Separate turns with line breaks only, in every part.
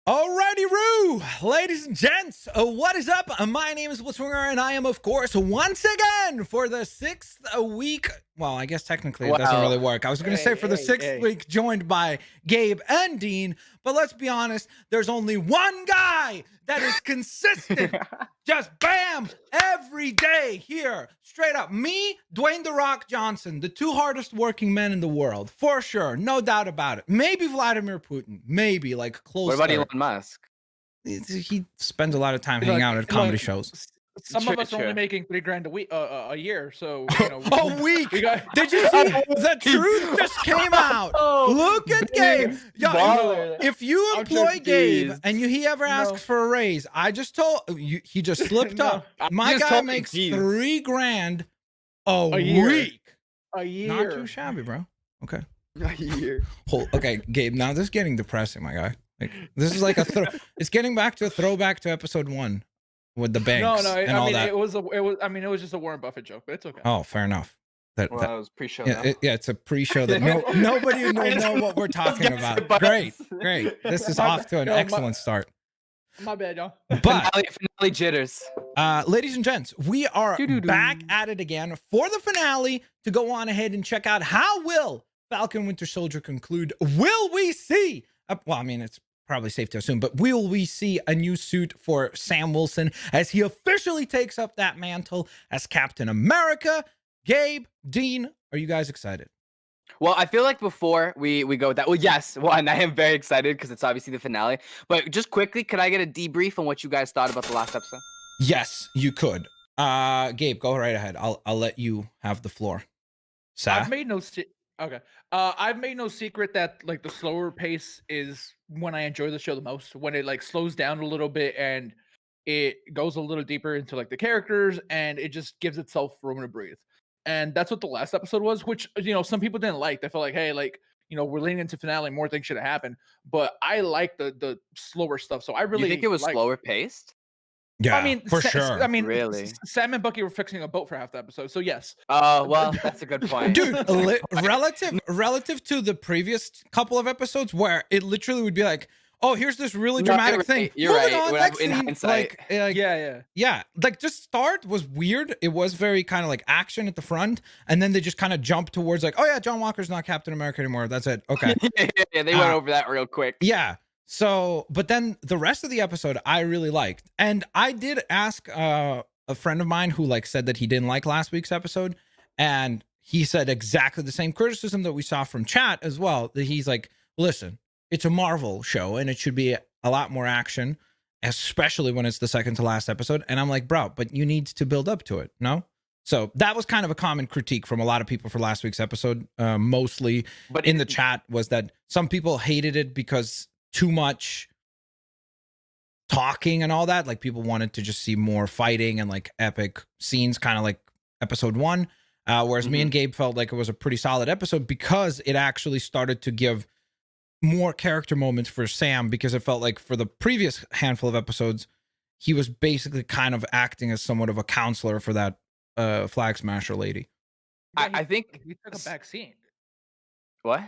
Alrighty, Roo! Ladies and gents, what is up? My name is Blitzwinger, and I am, of course, once again for the sixth week. Well, I guess technically it doesn't really work. I was going to say for the sixth week, joined by Gabe and Dean. But let's be honest, there's only one guy that is consistent. Just bam, every day here. Straight up. Me, Dwayne "The Rock" Johnson, the two hardest working men in the world. For sure. No doubt about it. Maybe Vladimir Putin. Maybe, like, close.
What about Elon Musk?
He spends a lot of time hanging out at comedy shows.
Some of us are only making $3,000 a week, a year. So you know,
a week. Did you see the truth just came out? Look at Gabe. Yo, if you employ Gabe and he ever asks for a raise, I just told you he just slipped up. My guy makes $3,000 a week.
A year.
Not too shabby, bro. Okay.
A year.
Okay, Gabe. Now this is getting depressing, my guy. Like, this is like it's getting back to a throwback to episode 1 with the banks.
No,
and all that.
it was just a Warren Buffett joke, but it's okay.
Oh, fair enough.
That was pre-show.
Yeah, it's a pre-show that nobody will know what we're talking about. Great. This is off to an excellent start.
My bad, y'all.
But
finale jitters.
Ladies and gents, we are back at it again for the finale to go on ahead and check out how will Falcon Winter Soldier conclude. Will we see? Well, I mean, it's probably safe to assume, but will we see a new suit for Sam Wilson as he officially takes up that mantle as Captain America? Gabe, Dean, are you guys excited?
Well, I feel like before we go with that, well, yes, one, I am very excited because it's obviously the finale. But just quickly, could I get a debrief on what you guys thought about the last episode?
Yes, you could. Gabe, go right ahead. I'll let you have the floor.
I've made no I've made no secret that like the slower pace is when I enjoy the show the most. When it like slows down a little bit and it goes a little deeper into like the characters and it just gives itself room to breathe. And that's what the last episode was, which, you know, some people didn't like. They felt like, hey, like, you know, we're leaning into finale, more things should have happened. But I like the slower stuff. So I really
think it was slower paced.
Yeah,
I mean,
for sure.
I mean,
really,
Sam and Bucky were fixing a boat for half the episode, so yes.
Oh, well, that's a good point,
dude. relative to the previous couple of episodes, where it literally would be like, "Oh, here's this really dramatic thing."
You're right.
On, next
in
scene,
hindsight,
yeah. Like, just start was weird. It was very kind of like action at the front, and then they just kind of jump towards like, "Oh yeah, John Walker's not Captain America anymore." That's it. Okay.
Yeah, they went over that real quick.
Yeah. So, but then the rest of the episode I really liked. And I did ask a friend of mine who like said that he didn't like last week's episode. And he said exactly the same criticism that we saw from chat as well. That he's like, listen, it's a Marvel show and it should be a lot more action, especially when it's the second to last episode. And I'm like, bro, but you need to build up to it. No? So that was kind of a common critique from a lot of people for last week's episode. Mostly but in the chat was that some people hated it because too much talking and all that. Like, people wanted to just see more fighting and like epic scenes, kind of like episode 1. Whereas me and Gabe felt like it was a pretty solid episode because it actually started to give more character moments for Sam, because it felt like for the previous handful of episodes, he was basically kind of acting as somewhat of a counselor for that flag smasher lady.
I think
he took a back seat.
What?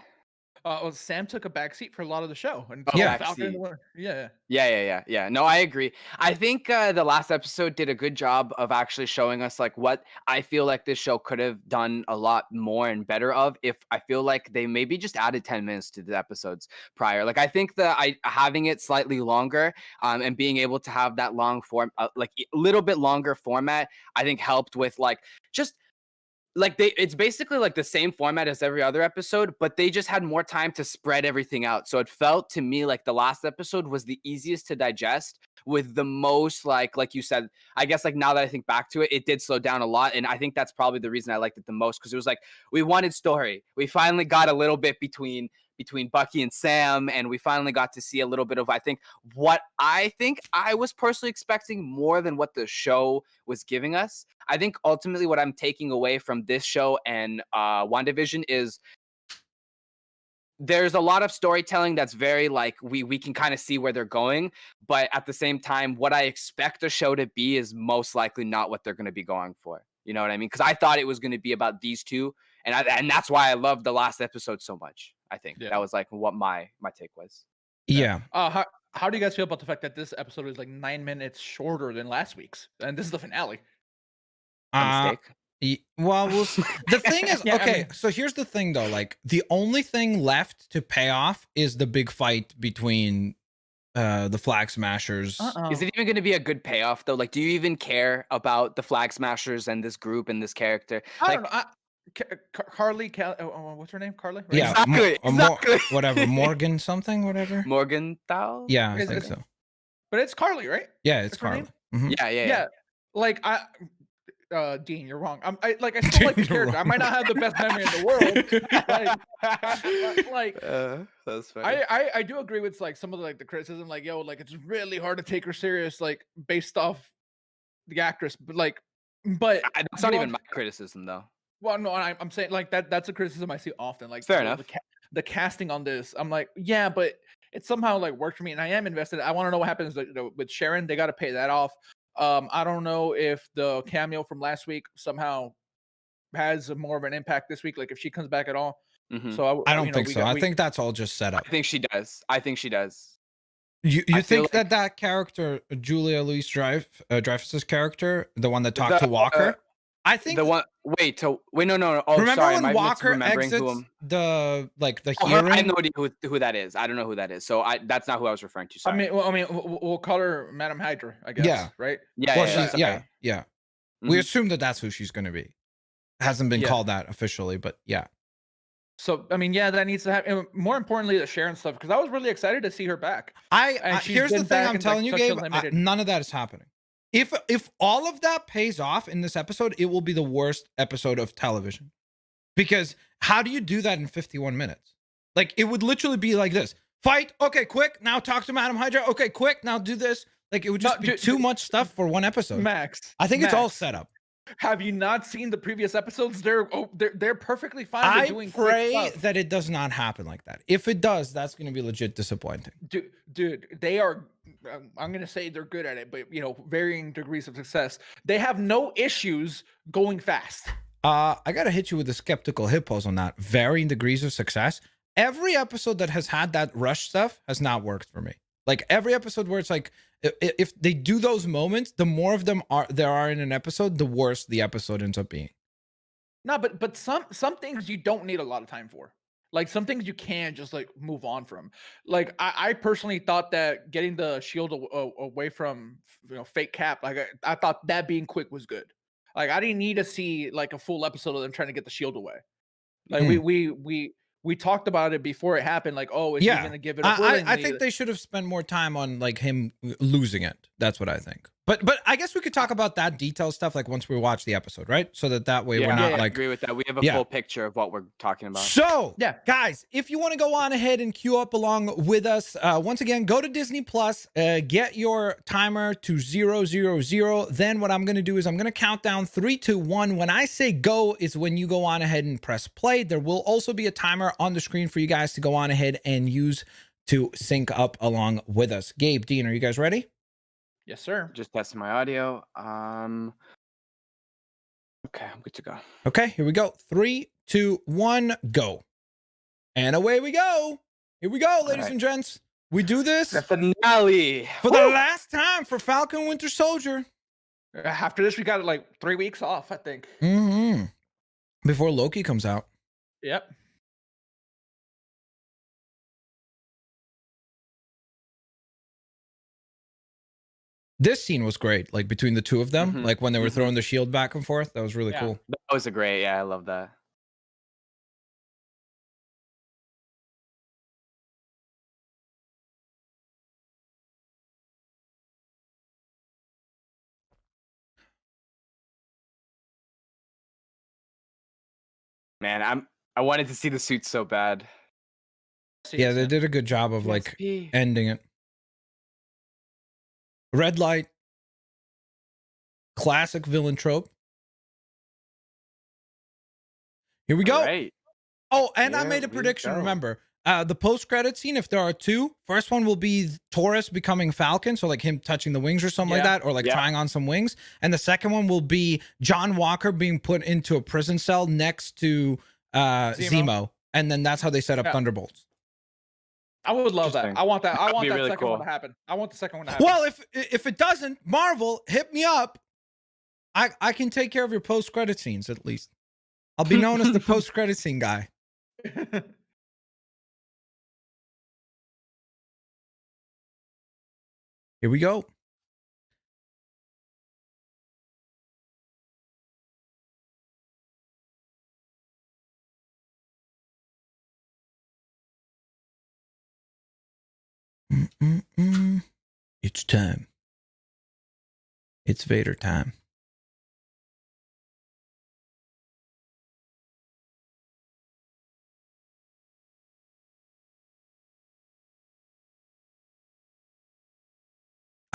Well, Sam took a back seat for a lot of the show. And
Falcon,
yeah. No, I agree. I think the last episode did a good job of actually showing us like what I feel like this show could have done a lot more and better of if I feel like they maybe just added 10 minutes to the episodes prior. Like, I think that having it slightly longer and being able to have that long form, like a little bit longer format, I think helped with like just like it's basically like the same format as every other episode, but they just had more time to spread everything out. So it felt to me like the last episode was the easiest to digest with the most like you said, I guess like now that I think back to it, it did slow down a lot. And I think that's probably the reason I liked it the most, because it was like, we wanted story. We finally got a little bit between Bucky and Sam, and we finally got to see a little bit of, I think I was personally expecting more than what the show was giving us. I think ultimately what I'm taking away from this show and WandaVision is there's a lot of storytelling that's very like we can kind of see where they're going, but at the same time, what I expect the show to be is most likely not what they're going to be going for. You know what I mean? Because I thought it was going to be about these two, and that's why I loved the last episode so much. I think that was like what my take was.
Yeah.
how do you guys feel about the fact that this episode is like 9 minutes shorter than last week's, and this is the finale?
A mistake.
Well, the thing is,
Yeah, I
okay,
mean-
so here's the thing though, like the only thing left to pay off is the big fight between the Flag Smashers.
Is it even going to be a good payoff though? Like, do you even care about the Flag Smashers and this group and this character?
I
Like,
don't know. Carly, what's her name? Carly? Right?
Yeah,
Exactly, exactly.
whatever, Morgan something, whatever.
Morgenthau?
Yeah, I
Is
think
it-
so.
But it's Carly, right?
Yeah, it's
That's her
Carly.
name?
Mhm.
Yeah.
Like Dean, you're wrong. I still like the
You're
character. I might not have the best memory in the world. Like,
That's funny.
I do agree with like some of the, like the criticism, like like it's really hard to take her serious, like based off the actress, but
That's not even my criticism though.
Well, no, I'm saying like that's a criticism I see often. Like
Fair
the,
enough.
the casting on this, I'm like, yeah, but it somehow like worked for me, and I am invested. I want to know what happens with Sharon. They got to pay that off. I don't know if the cameo from last week somehow has more of an impact this week, like if she comes back at all.
Mhm.
So
I don't think so. I think that's all just set up.
I think she does.
You
I feel
think that character, Julia Louise Dreyfus's character, the one that talked
The,
to Walker? I think
the one. Wait, no. Oh,
remember
sorry.
when
am I
Walker
misremembering
exits
who I'm-
the
Oh,
hearing?
I have no idea who that is. I don't know who that is. So that's not who I was referring to. Sorry.
I mean, we'll call her Madam Hydra, I guess.
Yeah.
Right.
yeah,
Well,
yeah,
she's,
okay.
yeah. We
Mhm.
assume that that's who she's going to be. Hasn't been
Yeah.
called that officially, but yeah.
So I mean, yeah, that needs to happen. More importantly, the Sharon stuff, because I was really excited to see her back. And she's
Here's the
been
thing
back
I'm
in,
telling
like,
you,
such a
Gabe.
limited-
None of that is happening. If all of that pays off in this episode, it will be the worst episode of television. Because how do you do that in 51 minutes? Like it would literally be like this: fight, okay, quick. Now talk to Madam Hydra. Okay, quick. Now do this. Like it would just be too much stuff for one episode.
Max,
I think it's all
Max,
set up.
Have you not seen the previous episodes? They're perfectly fine with
I
doing quick
pray
stuff.
that it does not happen like that. If it does, that's going to be legit disappointing.
Dude, they are. I'm gonna say they're good at it, but varying degrees of success. They have no issues going fast.
I gotta hit you with the skeptical hippos on that. Varying degrees of success. Every episode that has had that rush stuff has not worked for me. Like every episode where it's like, if they do those moments, the more of them there are in an episode, the worse the episode ends up being.
No, but some things you don't need a lot of time for. Like some things you can just like move on from. Like I personally thought that getting the shield away from fake Cap, like I thought that being quick was good. Like I didn't need to see like a full episode of them trying to get the shield away. Like we talked about it before it happened. Like, oh, is he gonna give it up?
I think they should have spent more time on like him losing it. That's what I think. But I guess we could talk about that detail stuff like once we watch the episode, right? So that way we're not
I
like
agree with that. We have a full picture of what we're talking about.
So,
Yeah.
guys, if you want to go on ahead and queue up along with us, once again, go to Disney Plus, get your timer to 000. Then what I'm going to do is I'm going to count down 3, 2, 1. When I say go is when you go on ahead and press play. There will also be a timer on the screen for you guys to go on ahead and use to sync up along with us. Gabe, Dean, are you guys ready?
Yes, sir.
Just testing my audio. Okay, I'm good to go.
Okay, here we go. 3, 2, 1, go. And away we go. Here we go, ladies and gents. We do this
The finale.
for the last time for Falcon Winter Soldier.
After this, we got like 3 weeks off, I think.
Mm-hmm. Before Loki comes out.
Yep.
This scene was great, like between the two of them,
Mhm,
like when they were
mhm.
throwing the shield back and forth. That was really
Yeah.
cool.
That was a great. Yeah, I love that. Man, I wanted to see the suit so bad.
Yeah, they did a good job of like
PSP.
ending it. Red light. Classic villain trope. Here we go.
All right.
Oh, and I
Here
made a
we
prediction.
go.
Remember, the post-credit scene, if there are two, first one will be Taurus becoming Falcon, so like him touching the wings or something like
Yeah.
that, or like
Yeah.
trying on some wings. And the second one will be John Walker being put into a prison cell next to Zemo. And then that's how they set up
Yeah.
Thunderbolts.
I would love that.
Interesting.
I want that. I
That'd
want
be
that
really
second one to
cool.
happen. I want the second one to happen.
Well, if it doesn't, Marvel, hit me up. I can take care of your post credit scenes at least. I'll be known as the post credit scene guy. Here we go. It's time. It's Vader time.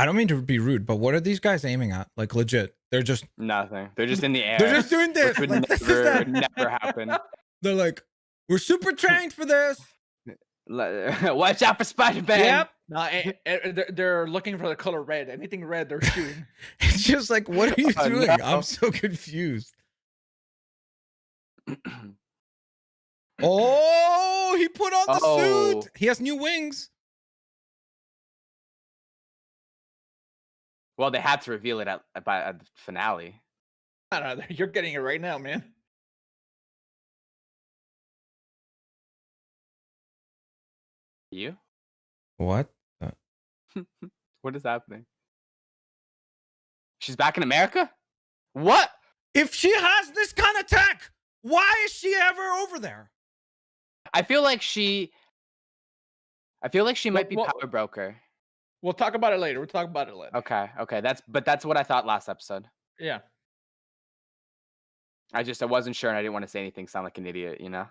I don't mean to be rude, but what are these guys aiming at? Like legit, they're just
Nothing. They're just in the air.
they're just doing this.
Which would
Like, this is
never,
that.
never happen.
They're like, we're super trained for this.
Watch out for Spider-Man.
Yep.
No, they're looking for the color red. Anything red, they're shooting.
It's just like, what are you
Oh,
doing?
no.
I'm so confused. Oh, he put on the
Oh.
suit. He has new wings.
Well, they had to reveal it at the finale.
I don't know. You're getting it right now, man.
You?
What?
What is happening? She's back in America? What?
If she has this kind of tech, why is she ever over there?
I feel like she might be
Well-
power broker.
We'll talk about it later. We'll talk about it later.
Okay. That's what I thought last episode.
Yeah.
I wasn't sure and I didn't want to say anything, sound like an idiot, you know?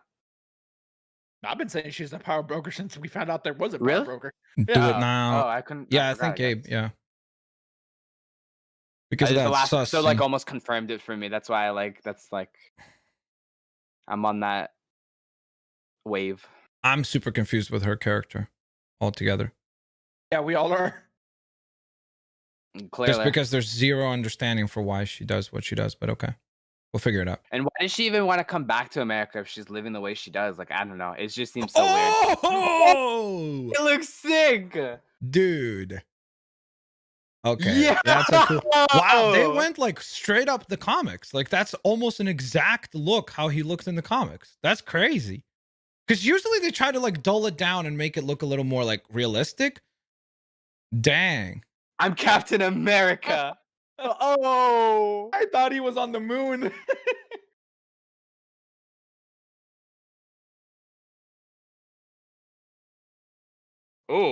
I've been saying she's the power broker since we found out there was a power
Really?
broker.
Do
Yeah.
it now.
Oh, I couldn't.
Yeah, I
forgot,
think Gabe.
guess.
Yeah. Because of
The
that
last
sus
episode like
scene.
almost confirmed it for me. That's why I'm on that wave.
I'm super confused with her character altogether.
Yeah, we all are.
Clearly.
Just because there's zero understanding for why she does what she does, but okay. We'll figure it out.
And why does she even want to come back to America if she's living the way she does? Like, I don't know. It just seems so weird.
Oh,
It looks sick.
dude. Okay.
Yeah.
That's a cool. Wow, they went like straight up the comics. Like that's almost an exact look how he looks in the comics. That's crazy. Because usually they try to like dull it down and make it look a little more like realistic. Dang.
I'm Captain America. Oh.
I thought he was on the moon.
Oh.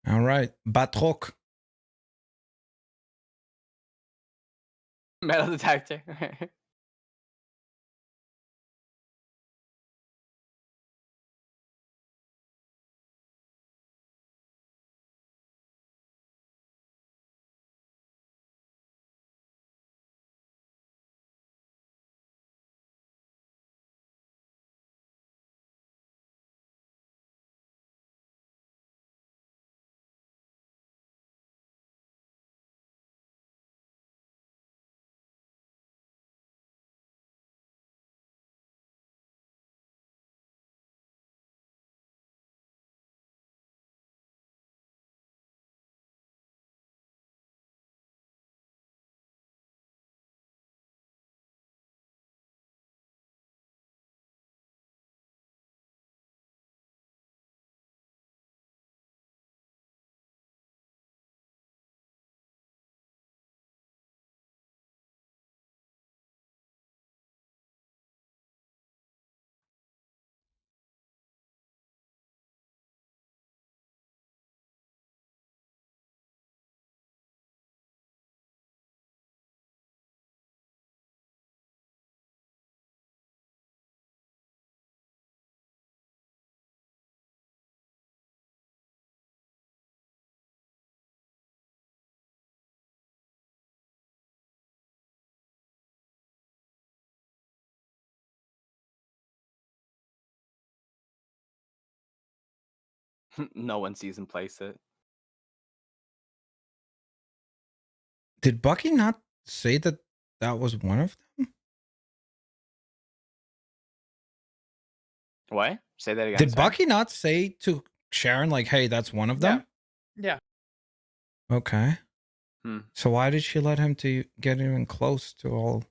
All right. Batroc.
Metal detector. No one sees him place it.
Did Bucky not say that was one of them?
What? Say that again.
Did
sorry.
Bucky not say to Sharon, like, hey, that's one of them?
Yeah.
Okay.
Hmm.
So why did she let him to get even close to all?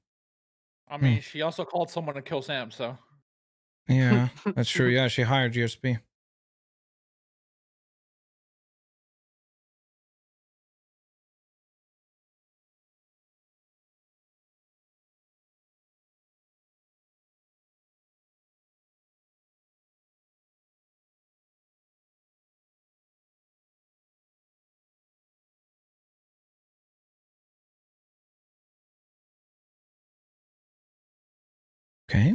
I mean, she also called someone to kill Sam, so.
Yeah, that's true. Yeah, she hired GSP. Okay.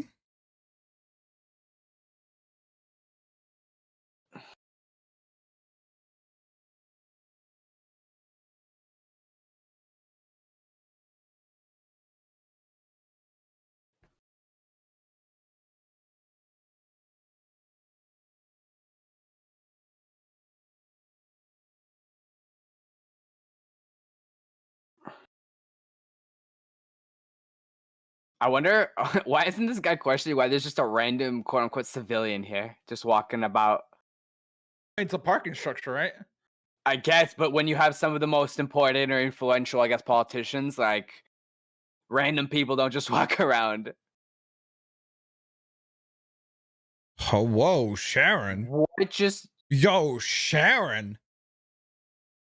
I wonder why isn't this guy questioning why there's just a random quote unquote civilian here just walking about?
It's a parking structure, right?
I guess, but when you have some of the most important or influential, I guess, politicians, like random people don't just walk around.
Oh, whoa, Sharon.
What just
Yo, Sharon.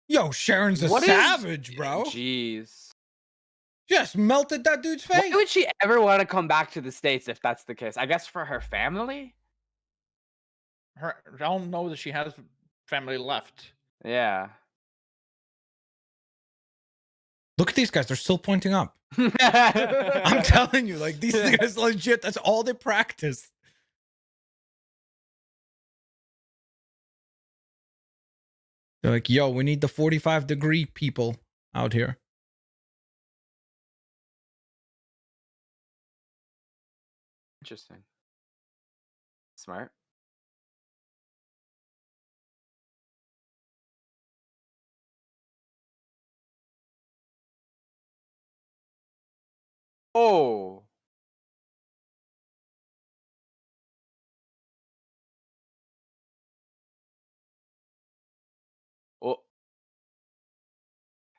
Yo, Sharon's a
what is
savage, bro.
Jeez.
Just melted that dude's
Why
face.
would she ever want to come back to the States if that's the case? I guess for her family?
I don't know that she has family left.
Yeah.
Look at these guys. They're still pointing up. I'm telling you, like, these guys legit, that's all they practice. They're like, yo, we need the 45-degree people out here.
Interesting. Smart. Oh. Oh.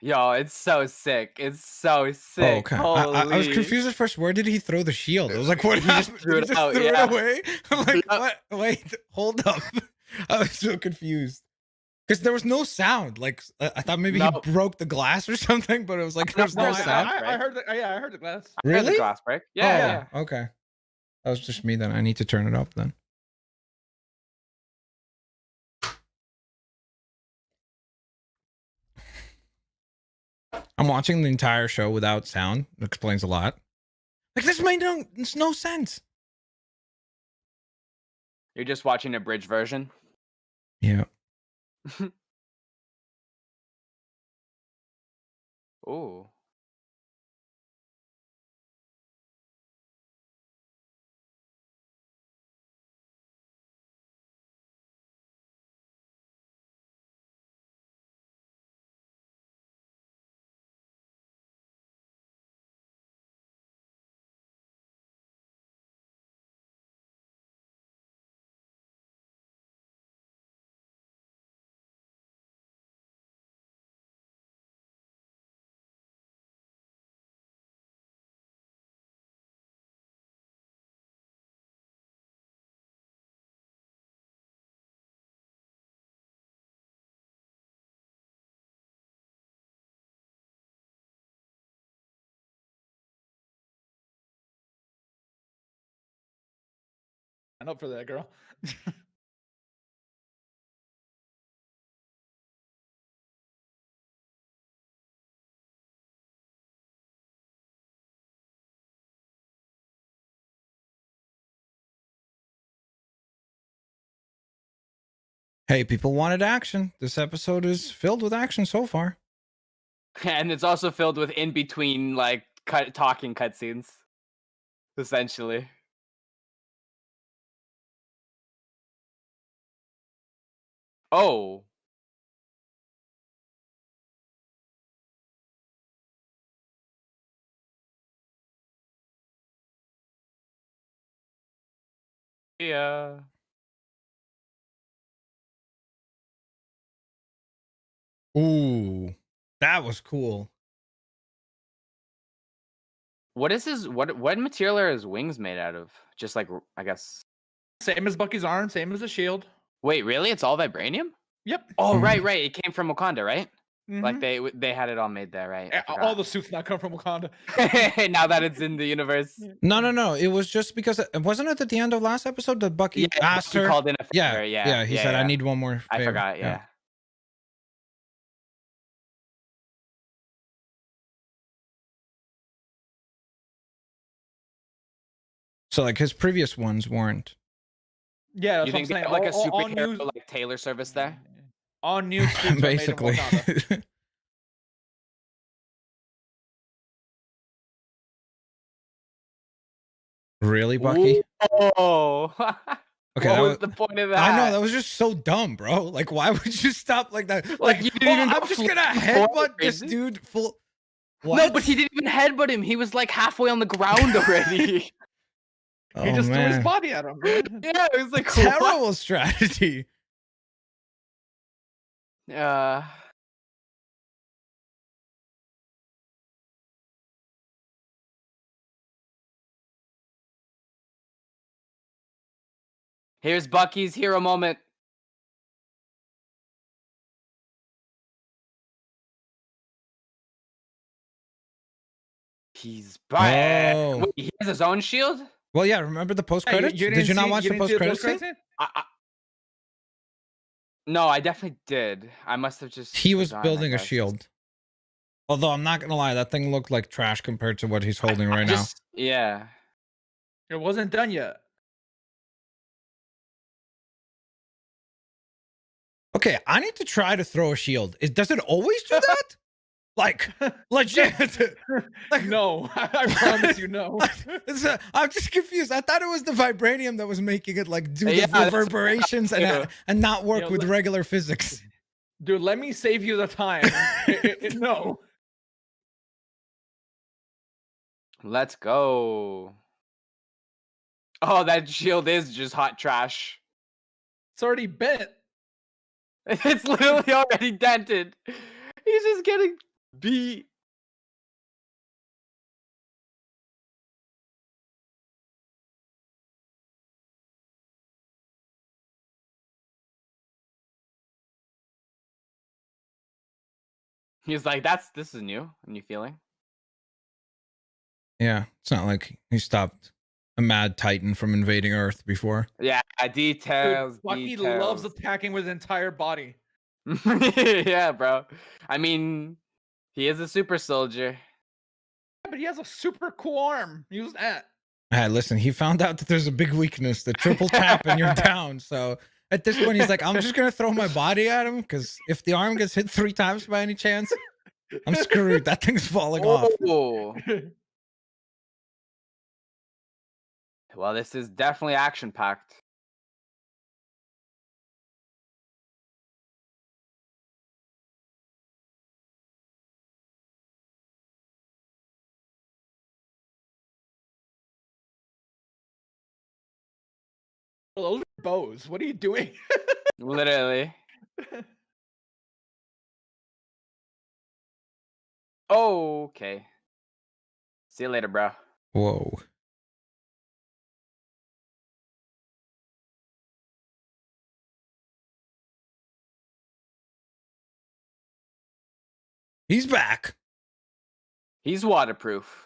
Yo, it's so sick. It's so sick.
Oh, okay. I was
Holy.
confused at first. Where did he throw the shield? I was like, what
He just
happened?
threw
Did
it
he just
out,
threw
yeah.
it away? I'm like,
Yep.
what? Wait, hold up. I was so confused. Because there was no sound. Like, I thought maybe
Nope.
he broke the glass or something, but it was like,
No,
there's
no,
no
I,
sound.
I heard the, yeah, I heard the glass.
I heard the
Really?
glass break. Yeah,
Oh, okay. That was just me then. I need to turn it up then. I'm watching the entire show without sound. It explains a lot. Like, this made no sense.
You're just watching a bridge version.
Yeah.
Ooh.
Stand up for that girl.
Hey, people wanted action. This episode is filled with action so far.
And it's also filled with in between like talking cutscenes. Essentially. Oh. Yeah.
Ooh, that was cool.
What is his what material are his wings made out of? Just like I guess.
Same as Bucky's arm, same as the shield.
Wait, really? It's all vibranium?
Yep.
Oh,
Mhm.
right. It came from Wakanda, right? Like
Mhm.
they had it all made there, right? I
All
forgot.
the suits now come from Wakanda.
Now that it's in the universe.
No. It was just because wasn't it at the end of last episode that Bucky
Yeah,
asked
he
her?
called in a
Yeah,
favor.
yeah. He said, "I need one more
I
favor."
forgot. Yeah.
So like his previous ones weren't.
Yeah, that's
You
what I'm
think they
saying.
have like a
All
superhero
new,
like tailor service there?
all new suits are made in
Basically.
Wakanda.
Really, Bucky?
Whoa.
Okay,
What
that
was
was.
the point of that?
I know that was just so dumb, bro. Like, why would you stop like that?
Like,
Like,
you didn't
oh,
even go
I'm just gonna
flying forward,
headbutt this
crazy.
dude full.
No,
What?
but he didn't even headbutt him. He was like halfway on the ground already.
Oh,
He just threw his
man.
body at him.
Yeah, it was like what?
Terrible strategy.
Uh, here's Bucky's hero moment. He's back.
Oh.
Wait, he has his own shield?
Well, yeah. Remember the post
Hey,
credits? Did you not watch the
didn't see
post credits scene?
scene?
No, I definitely did. I must have just.
He was
forgotten, I
building a
guess.
shield. Although I'm not gonna lie, that thing looked like trash compared to what he's holding right now.
Yeah.
It wasn't done yet.
Okay, I need to try to throw a shield. Does it always do that? Like, legit? Like,
No, I promise you, no.
I'm just confused. I thought it was the vibranium that was making it like do
Yeah,
the
that's what
reverberations
I
and not work
Yeah,
with regular physics.
Dude, let me save you the time. No.
Let's go. Oh, that shield is just hot trash.
It's already bent.
It's literally already dented. He's just getting beat. He's like, this is new. A new feeling.
Yeah, it's not like he stopped a mad titan from invading Earth before.
Yeah, details.
Dude, Bucky
details.
loves attacking with his entire body.
Yeah, bro. I mean, he is a super soldier.
Yeah, but he has a super cool arm. Use that.
Hey, listen, he found out that there's a big weakness, the triple tap, and you're down. So at this point, he's like, I'm just gonna throw my body at him because if the arm gets hit 3 times by any chance, I'm screwed. That thing's falling off.
Oh. Well, this is definitely action packed.
Well, those are bows. What are you doing?
Literally. Oh, okay. See you later, bro.
Whoa. He's back.
He's waterproof.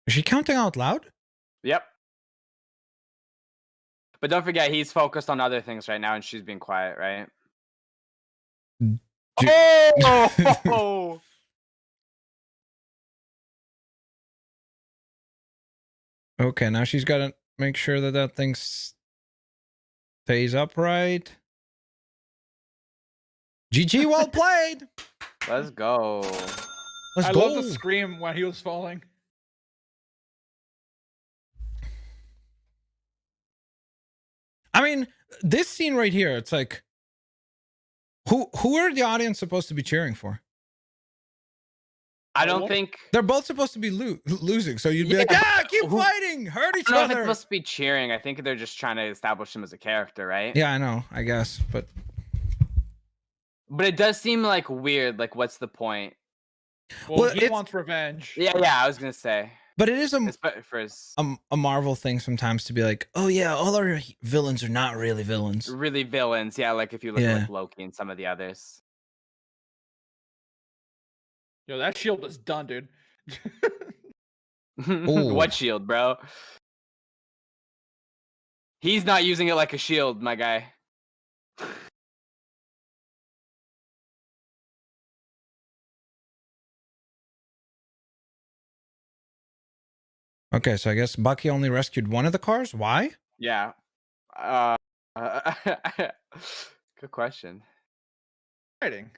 Is she counting out loud?
Yep. But don't forget, he's focused on other things right now, and she's being quiet, right? Oh!
Okay, now she's got to make sure that that thing stays upright. GG, well played.
Let's go.
Let's
I
go.
love the scream when he was falling.
I mean, this scene right here, it's like, who are the audience supposed to be cheering for?
I don't think
They're both supposed to be losing, so you'd be like,
Yeah,
yeah,
but
keep
who-
fighting, hurt
I
each
don't know if it's
other.
supposed to be cheering. I think they're just trying to establish him as a character, right?
Yeah, I know, I guess, but
But it does seem like weird. Like, what's the point?
Well,
Well,
he
it's-
wants revenge.
Yeah, I was gonna say.
but it is
It's for his
a Marvel thing sometimes to be like, oh yeah, all our villains are not really villains.
really villains. Yeah, like if you look at
Yeah.
like Loki and some of the others.
Yo, that shield is done, dude.
Ooh.
What shield, bro? He's not using it like a shield, my guy.
Okay, so I guess Bucky only rescued one of the cars. Why?
Yeah. Good question.
Fighting.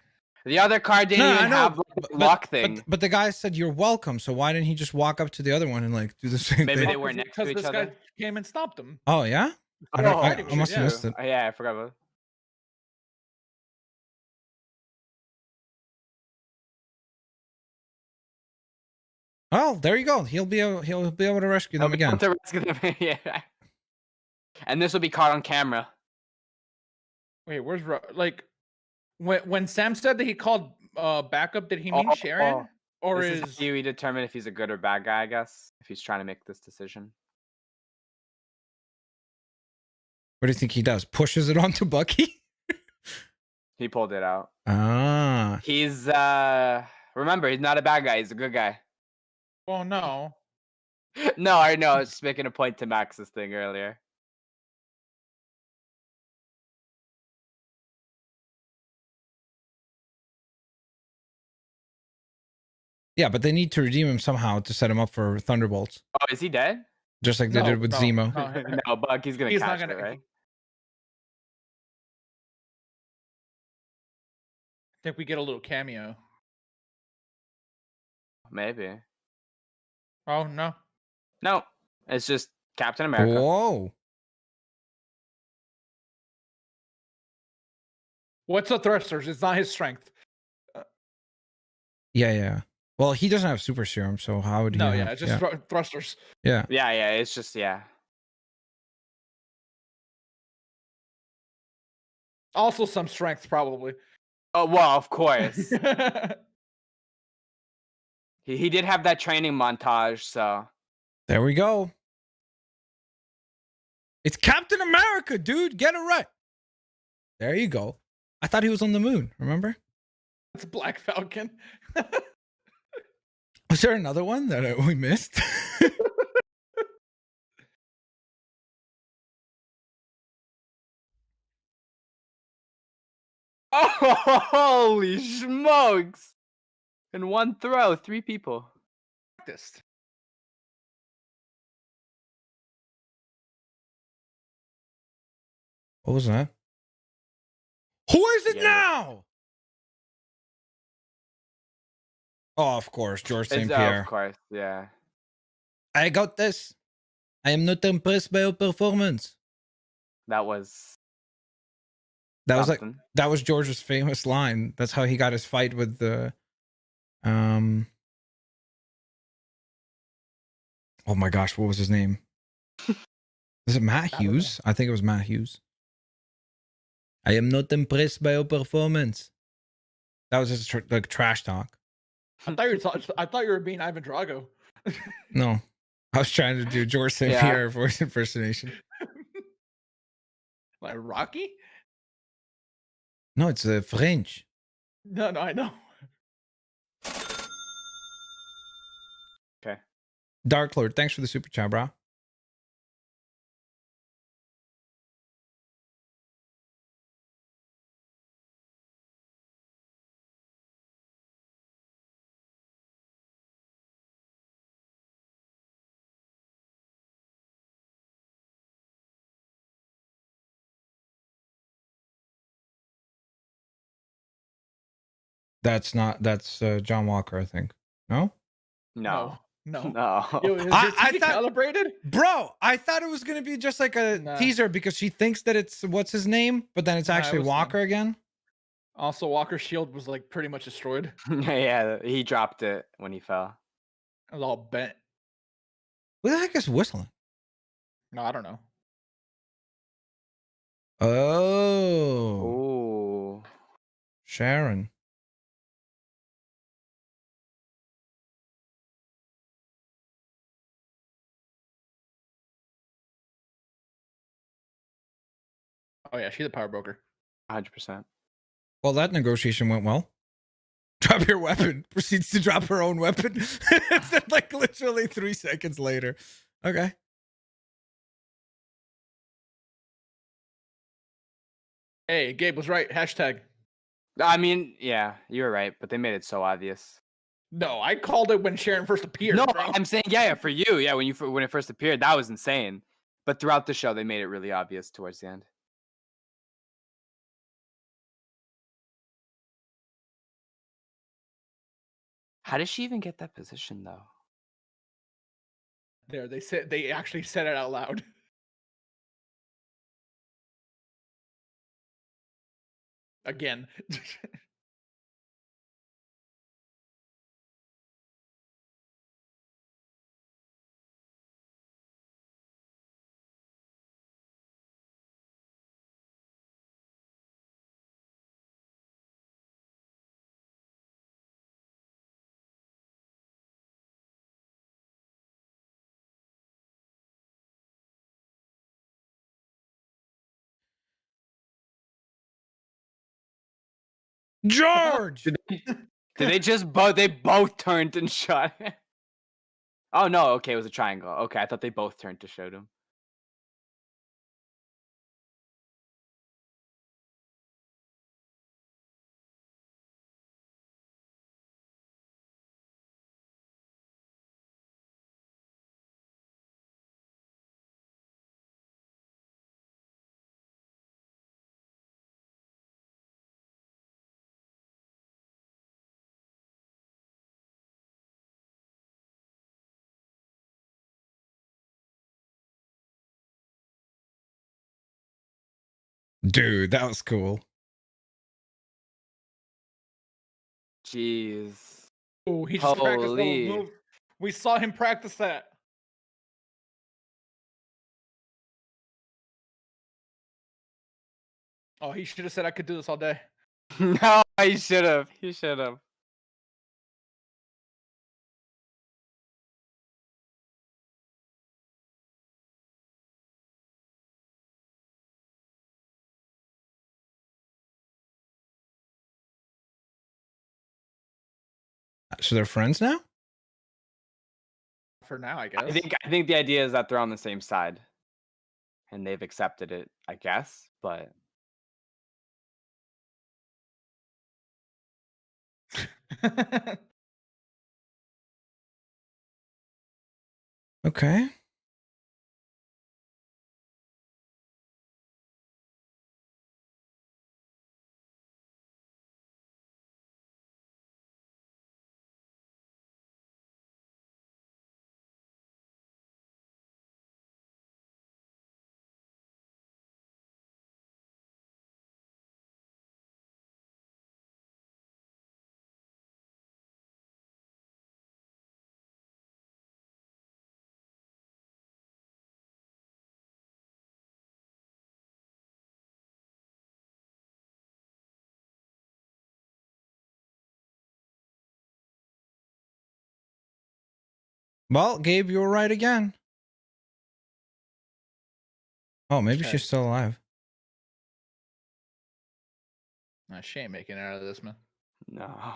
The other car didn't even have like, the lock thing.
But the guy said you're welcome. So why didn't he just walk up to the other one and like do the same
Maybe
thing?
they were next to each
this
other.
guy came and stopped him.
Oh yeah. I must have missed it.
Yeah, I forgot about it.
Oh, there you go. He'll be able to rescue them again.
To rescue them. Yeah. And this will be caught on camera.
Wait, where's like when Sam said that he called backup? Did he mean Sharon, or
This
is
how you determine if he's a good or bad guy? I guess if he's trying to make this decision.
What do you think he does? Pushes it onto Bucky?
He pulled it out.
Ah.
He's remember, he's not a bad guy. He's a good guy.
Oh no.
No, I know. I was just making a point to Max's thing earlier.
Yeah, but they need to redeem him somehow to set him up for Thunderbolts.
Oh, is he dead?
Just like they did with Zemo.
No, Bucky's gonna catch it, right?
I think we get a little cameo.
Maybe.
Oh no.
No, it's just Captain America.
Whoa.
What's the thrusters? It's not his strength.
Yeah. Well, he doesn't have super serum, so how would he?
No,
have,
it's just thrusters.
Yeah.
Yeah, it's just
Also some strength, probably.
Oh well, of course. He did have that training montage, so
There we go. It's Captain America, dude. Get it right. There you go. I thought he was on the moon. Remember?
It's Black Falcon.
Was there another one that we missed?
oh, holy smokes! In one throw, 3 people.
Practiced.
What was that? Who is it now? Oh, of course, George St. Pierre.
Of course, yeah.
I got this. I am not impressed by your performance.
That was
that was George's famous line. That's how he got his fight with the oh my gosh, what was his name? Is it Matt Hughes? I think it was Matt Hughes. I am not impressed by your performance. That was just like trash talk.
I thought you were being Ivan Drago.
No, I was trying to do George St. Pierre voice impersonation.
Like Rocky?
No, it's French.
No, I know.
okay.
Dark Lord, thanks for the super chat, bro. That's John Walker, I think. No?
No.
No.
No.
Yo, is
I-
your
I
TV
thought-
calibrated?
Bro, I thought it was gonna be just like a
Nah.
teaser because she thinks that it's what's his name, but then it's
Nah, it
actually
was
Walker
fine.
again.
Also, Walker's shield was like pretty much destroyed.
Yeah, he dropped it when he fell.
It was all bent.
Who the heck is whistling?
No, I don't know.
Oh,
Ooh.
Sharon.
Oh yeah, she's a power broker.
100%.
Well, that negotiation went well. Drop your weapon. Proceeds to drop her own weapon. It's like literally 3 seconds later. Okay.
Hey, Gabe was right. Hashtag.
I mean, yeah, you're right, but they made it so obvious.
No, I called it when Sharon first appeared.
No,
bro.
I'm saying, yeah, for you, yeah, when it first appeared, that was insane. But throughout the show, they made it really obvious towards the end. How did she even get that position, though?
There, they actually said it out loud. Again.
George.
Did they just both? They both turned and shot him. Oh no! Okay, it was a triangle. Okay, I thought they both turned to shoot him.
Dude, that was cool.
Jeez.
Oh, he just practiced all those
Holy.
moves. We saw him practice that. Oh, he should have said I could do this all day.
No, he should have. He should have.
So they're friends now?
For now, I guess.
I think the idea is that they're on the same side, and they've accepted it. I guess, but
Okay. Well, Gabe, you were right again. Oh, maybe
Okay.
she's still alive.
Nah, she ain't making it out of this, man.
no.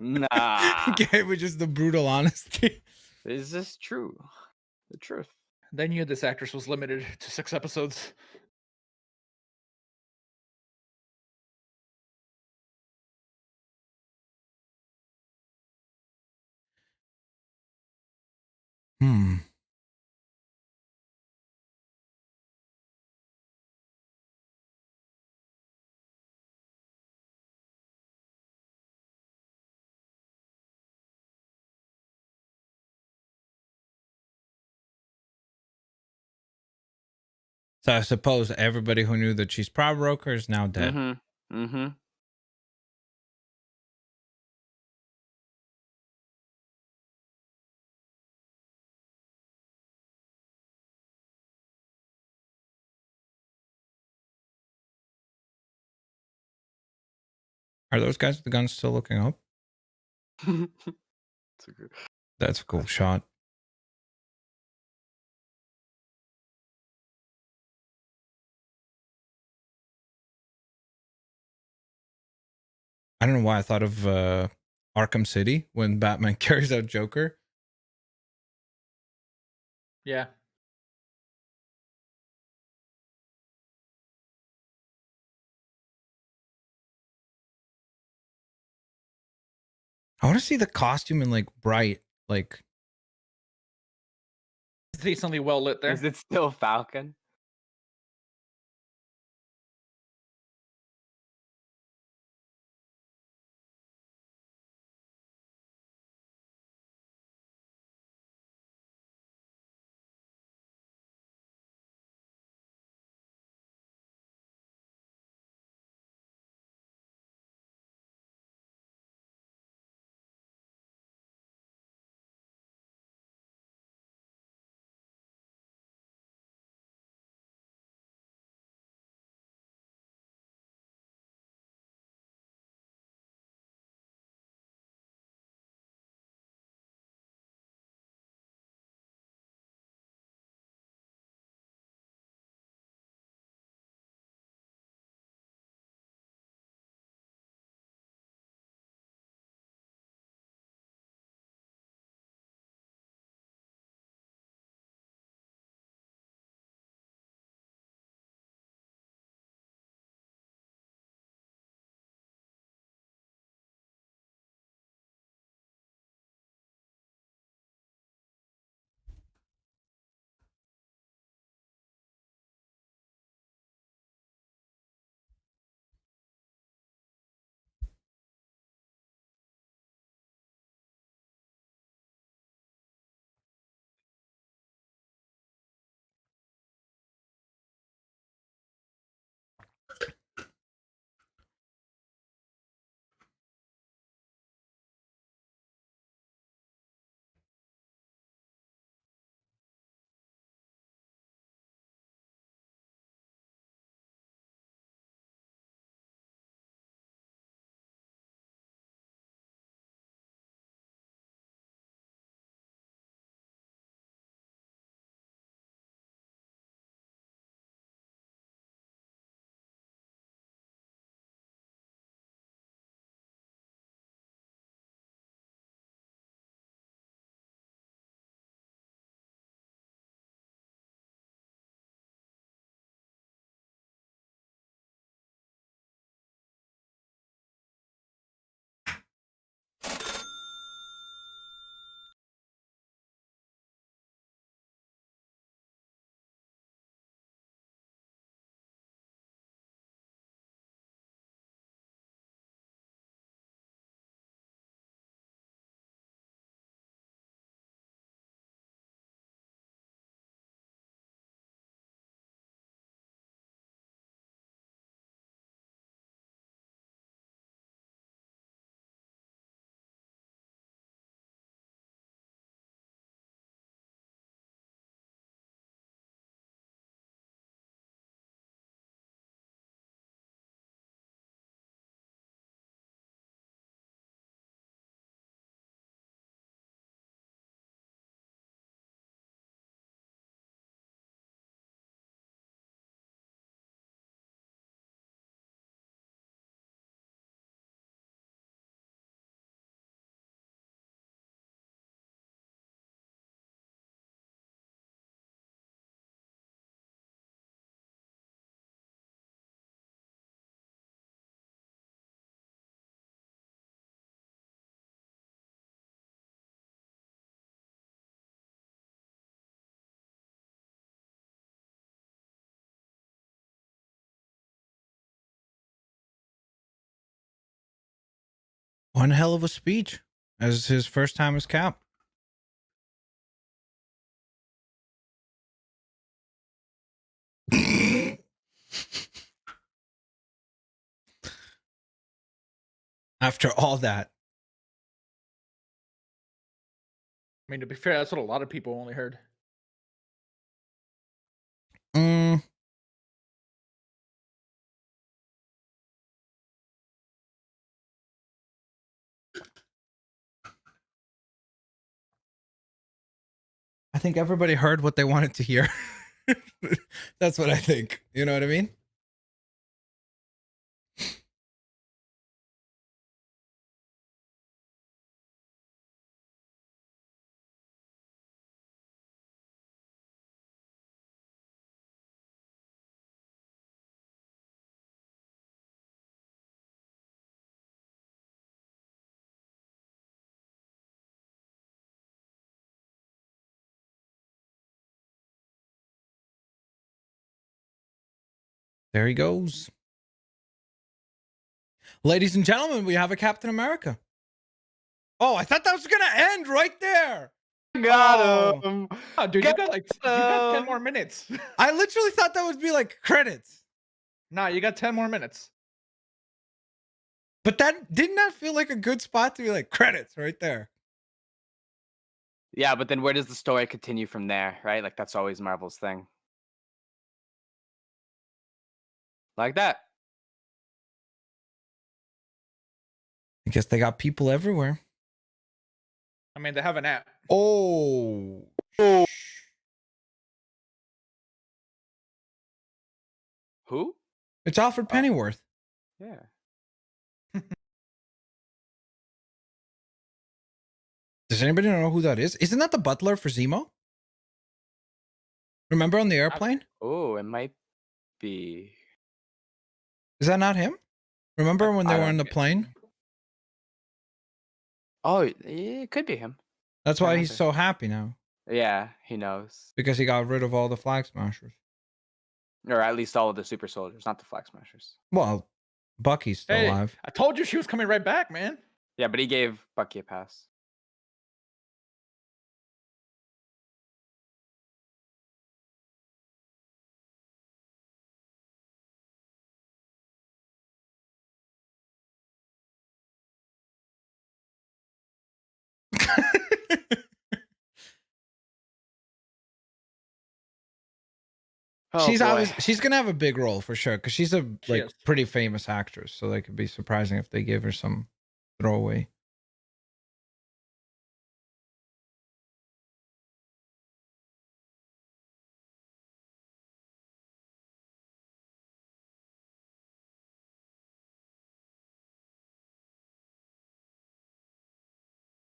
Nah.
Gabe with just the brutal honesty.
Is this true? The truth.
They knew this actress was limited to 6 episodes.
Hmm. So I suppose everybody who knew that she's prop broker is now dead.
Mm-hmm. Mm-hmm.
Are those guys with the guns still looking up? That's a cool shot. I don't know why I thought of Arkham City when Batman carries out Joker.
Yeah.
I want to see the costume in like bright, like
Decently well lit there.
Is it still Falcon?
one hell of a speech as his first time as Cap. after all that.
I mean, to be fair, that's what a lot of people only heard.
Mm. I think everybody heard what they wanted to hear. That's what I think. You know what I mean? There he goes. Ladies and gentlemen, we have a Captain America. Oh, I thought that was going to end right there.
Got him.
Oh, dude, you got 10 more minutes.
I literally thought that would be like credits.
Nah, you got 10 more minutes.
But that didn't that feel like a good spot to be like credits right there?
Yeah, but then where does the story continue from there, right? Like that's always Marvel's thing. Like that.
I guess they got people everywhere.
I mean, they have an app.
Oh.
Who?
It's Alfred Pennyworth.
Yeah.
Does anybody know who that is? Isn't that the butler for Zemo? Remember on the airplane?
Oh, it might be.
Is that not him? Remember when they were on the plane?
Oh, it could be him.
That's why he's so happy now.
Yeah, he knows.
Because he got rid of all the Flag Smashers.
Or at least all of the super soldiers, not the Flag Smashers.
Well, Bucky's still alive.
I told you she was coming right back, man.
Yeah, but he gave Bucky a pass.
She's gonna have a big role for sure because she's a pretty famous actress, so that could be surprising if they gave her some throwaway.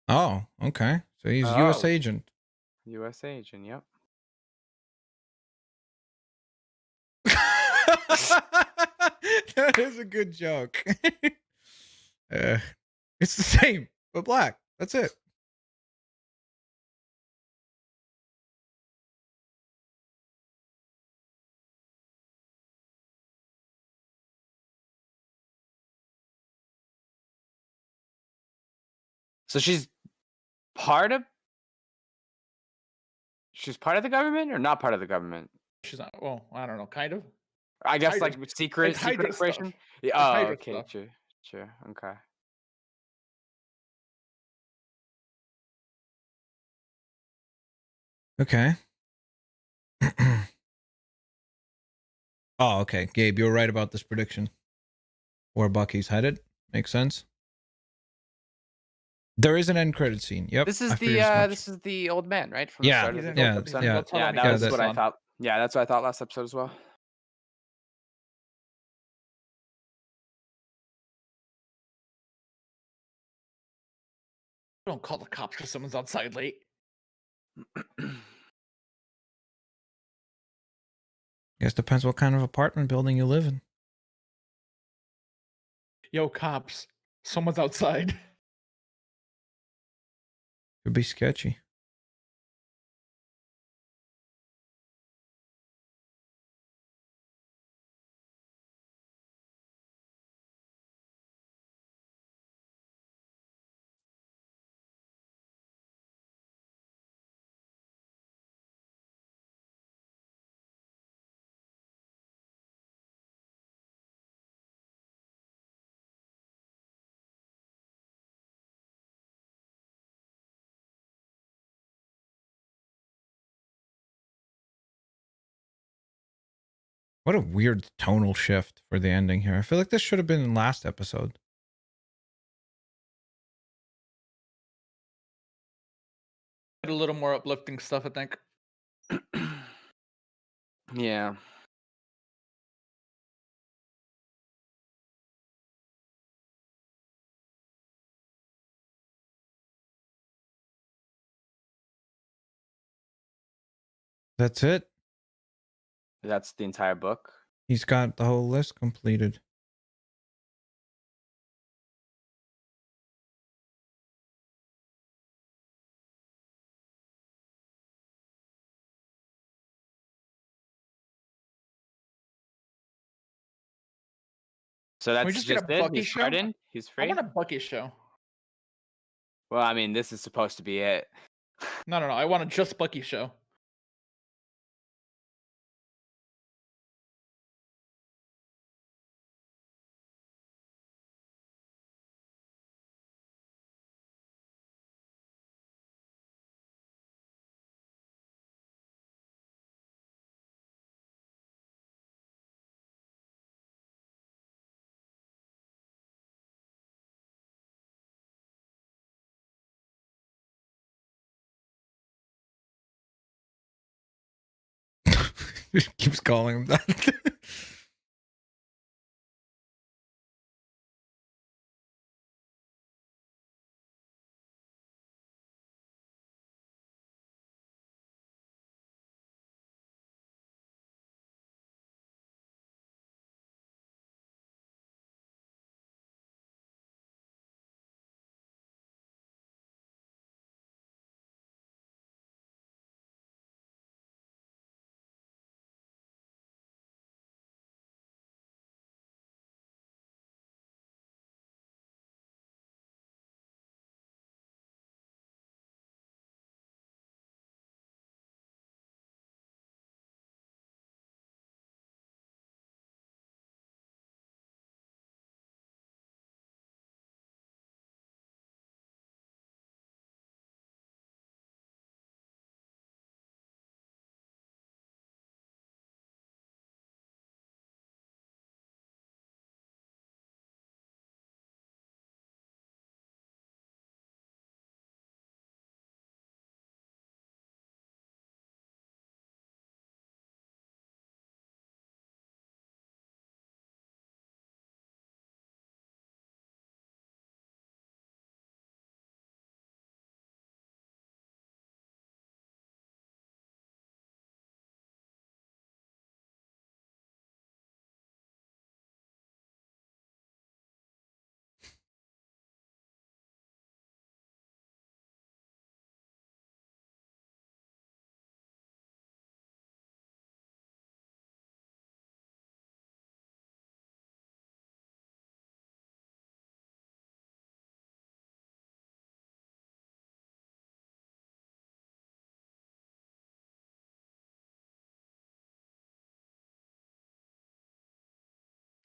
Oh, okay. So he's U.S. agent.
U.S. agent, yep.
That is a good joke. It's the same, but black. That's it.
So she's part of the government or not part of the government?
She's not. Well, I don't know. Kind of.
I guess like secret operation. Yeah. Oh, okay. Sure. Okay.
Okay. Oh, okay. Gabe, you're right about this prediction. Where Bucky's headed. Makes sense. There is an end credit scene. Yep.
This is the old man, right? From
the
start of the episode.
Yeah,
that's what I thought. Yeah, that's what I thought last episode as well.
Don't call the cops because someone's outside late.
Guess depends what kind of apartment building you live in.
Yo, cops, someone's outside.
Could be sketchy. What a weird tonal shift for the ending here. I feel like this should have been in last episode.
A little more uplifting stuff, I think.
Yeah.
That's it.
That's the entire book.
He's got the whole list completed.
So
Can we
that's
just get a
just it.
Bucky
He's
show?
pardoned. He's
I
free.
want a Bucky show.
Well, I mean, this is supposed to be it.
No. I want a just Bucky show.
He keeps calling him that.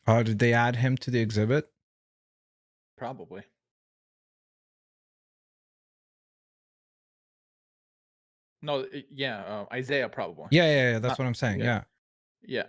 Oh, did they add him to the exhibit?
Probably. No, yeah, Isaiah probably.
Yeah. That's
Not-
what I'm saying.
yeah.
Yeah.
Yeah.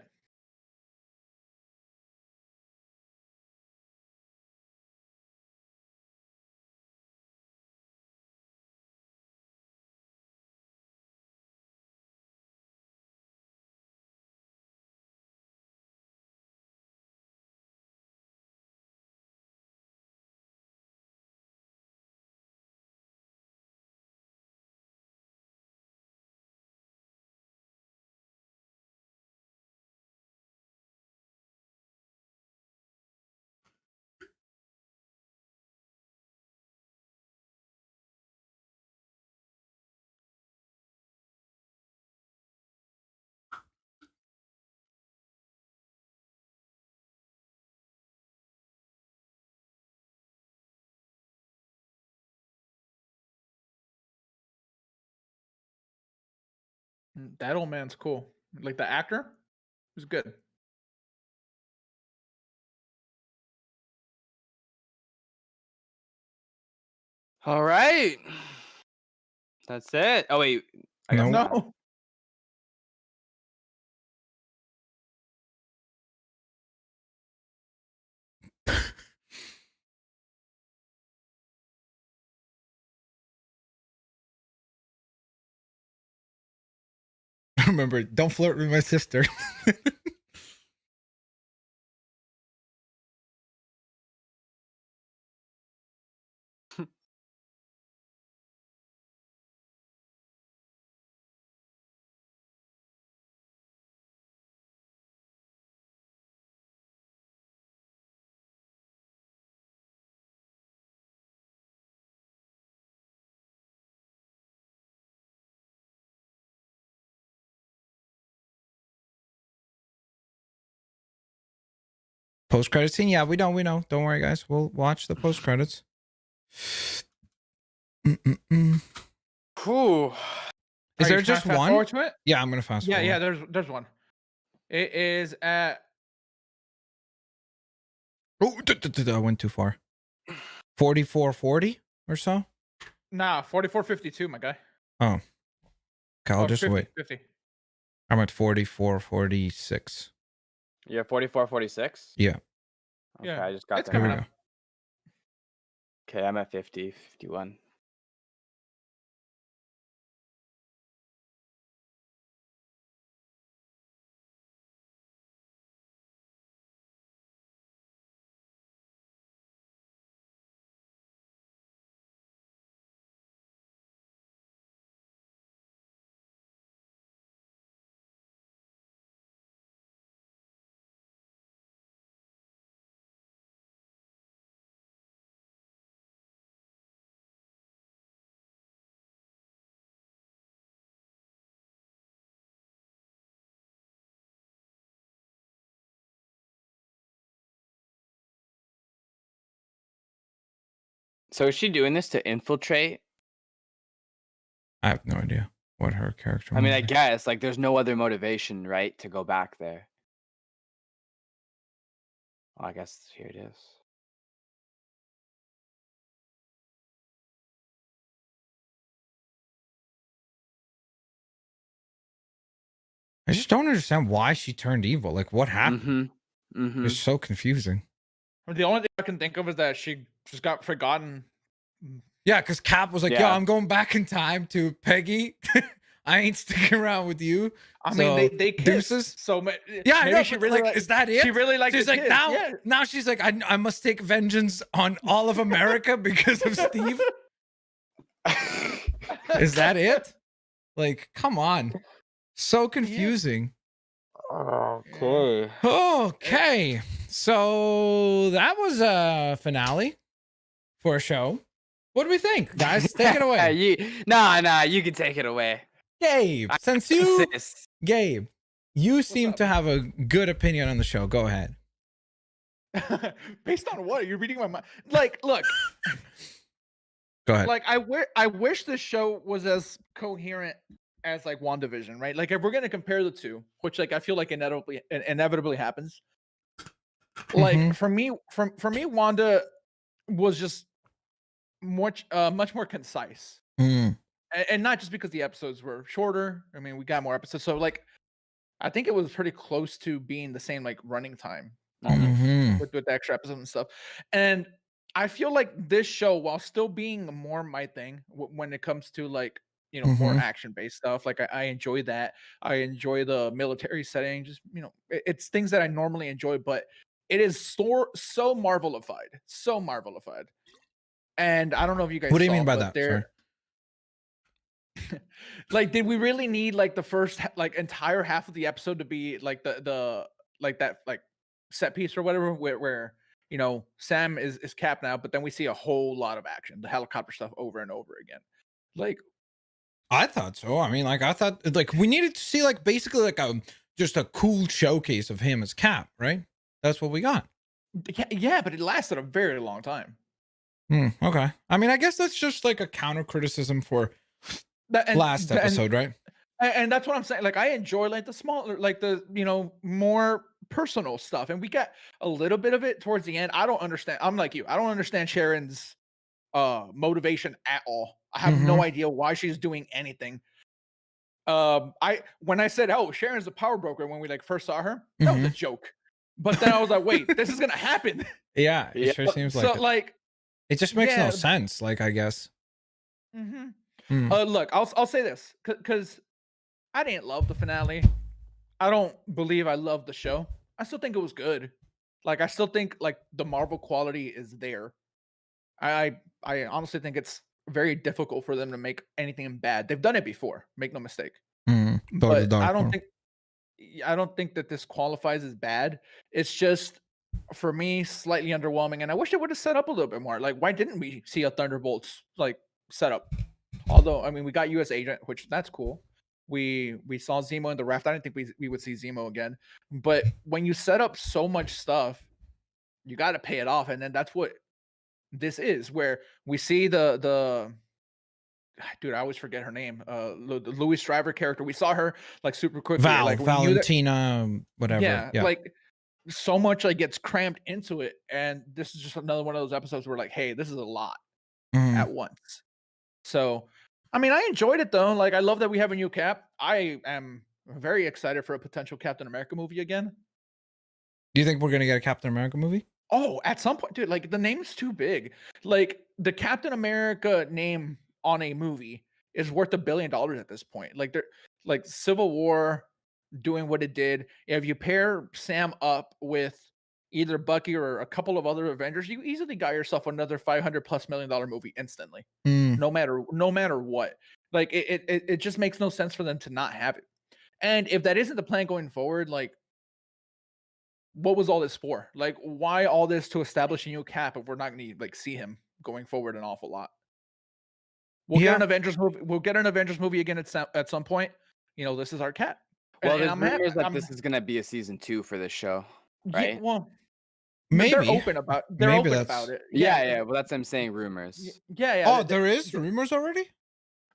That old man's cool. Like the actor was good.
All right. That's it. Oh wait. I guess
No.
not.
No.
remember, don't flirt with my sister. Post credit scene? Yeah, we know. Don't worry, guys. We'll watch the post credits.
Whew.
Is there
Are you trying
just
to fast
one?
forward to it?
Yeah, I'm gonna fast forward.
Yeah, there's one. It is at
Oh, I went too far. 44:40 or so.
44:52, my guy.
Oh, okay. I'll
Oh,
just
50,
wait.
50.
I'm at 44:46.
You're 44, 46?
Yeah.
Okay,
Yeah,
I just got
it's
there.
Here we
coming
go.
up.
Okay, I'm at 50, 51. So is she doing this to infiltrate?
I have no idea what her character.
I mean, I
was.
guess like there's no other motivation, right, to go back there. Well, I guess here it is.
I just don't understand why she turned evil. Like, what happened? It's so confusing.
The only thing I can think of is that she just got forgotten.
Yeah, because Cap was like, "Yo,
Yeah.
I'm going back in time to Peggy. I ain't sticking around with you."
I
So,
mean, they kissed,
deuces.
so
Yeah, I
maybe
know.
she
But
really
like, is that it?
She really liked
She's
the
like,
kids.
now,
Yeah.
now she's like, I must take vengeance on all of America because of Steve. Is that it? Like, come on. So confusing.
Okay.
Okay. So that was a finale for a show. What do we think, guys? Take it away.
Nah, you can take it away.
Gabe,
I
since you,
insist.
Gabe, you seem
up?
to have a good opinion on the show. Go ahead.
Based on what? You're reading my mind. Like, look,
Go ahead.
like I wish this show was as coherent as like WandaVision, right? Like if we're gonna compare the two, which like I feel like inevitably happens. Like
Mhm.
for me, Wanda was just much more concise.
Mm.
And not just because the episodes were shorter. I mean, we got more episodes. So like I think it was pretty close to being the same like running time.
Mhm.
With the extra episodes and stuff. And I feel like this show, while still being more my thing when it comes to like, more
Mhm.
action based stuff, like I enjoy that. I enjoy the military setting, just, it's things that I normally enjoy, but it is so Marvelified, so Marvelified. And I don't know if you guys
What do you
saw,
mean by
but
that? Sorry.
like, did we really need like the first like entire half of the episode to be like the like that like set piece or whatever where Sam is Cap now, but then we see a whole lot of action, the helicopter stuff over and over again. Like,
I thought so. I mean, like, I thought like we needed to see like basically like just a cool showcase of him as Cap, right? That's what we got.
yeah, but it lasted a very long time.
Okay. I mean, I guess that's just like a counter criticism for last episode, right?
And that's what I'm saying. Like, I enjoy like the smaller, like the more personal stuff, and we got a little bit of it towards the end. I don't understand. I'm like you. I don't understand Sharon's motivation at all. I have no idea why she's doing anything. When I said, "Oh, Sharon's a power broker," when we like first saw her, that was a joke. But then I was like, "Wait, this is gonna happen."
Yeah, it sure seems like
so.
it.
Like,
It just makes no
yeah.
sense. Like, I guess.
Look, I'll say this because I didn't love the finale. I don't believe I loved the show. I still think it was good. Like I still think like the Marvel quality is there. I honestly think it's very difficult for them to make anything bad. They've done it before, make no mistake.
Thor the
But
Dark World.
I don't think that this qualifies as bad. It's just for me slightly underwhelming, and I wish it would have set up a little bit more. Like, why didn't we see a Thunderbolts like setup? Although, I mean, we got U.S. Agent, which that's cool. We saw Zemo in the raft. I didn't think we would see Zemo again. But when you set up so much stuff, you got to pay it off, and then that's what this is. Where we see the dude, I always forget her name. The Louis Shriver character. We saw her like super quickly. Like when you
Valentina, whatever.
yeah,
Yeah.
like so much like gets crammed into it, and this is just another one of those episodes where like, hey, this is a lot
Mhm.
at once. So, I mean, I enjoyed it though. Like, I love that we have a new Cap. I am very excited for a potential Captain America movie again.
Do you think we're gonna get a Captain America movie?
Oh, at some point, dude, like the name's too big. Like the Captain America name on a movie is worth $1 billion at this point. Like they're like Civil War doing what it did. If you pair Sam up with either Bucky or a couple of other Avengers, you easily got yourself another $500+ million movie instantly.
Mm.
No matter what. Like it just makes no sense for them to not have it. And if that isn't the plan going forward, like what was all this for? Like, why all this to establish a new Cap if we're not going to like see him going forward an awful lot? We'll get
Yeah.
an Avengers movie. We'll get an Avengers movie again at some point. You know, this is our Cap.
Well,
And
there's
I'm happy.
rumors that this is gonna be a season 2 for this show,
Yeah,
right?
well,
Maybe.
they're open about it.
Yeah. Well, that's what I'm saying. Rumors.
Yeah.
Oh, there is rumors already?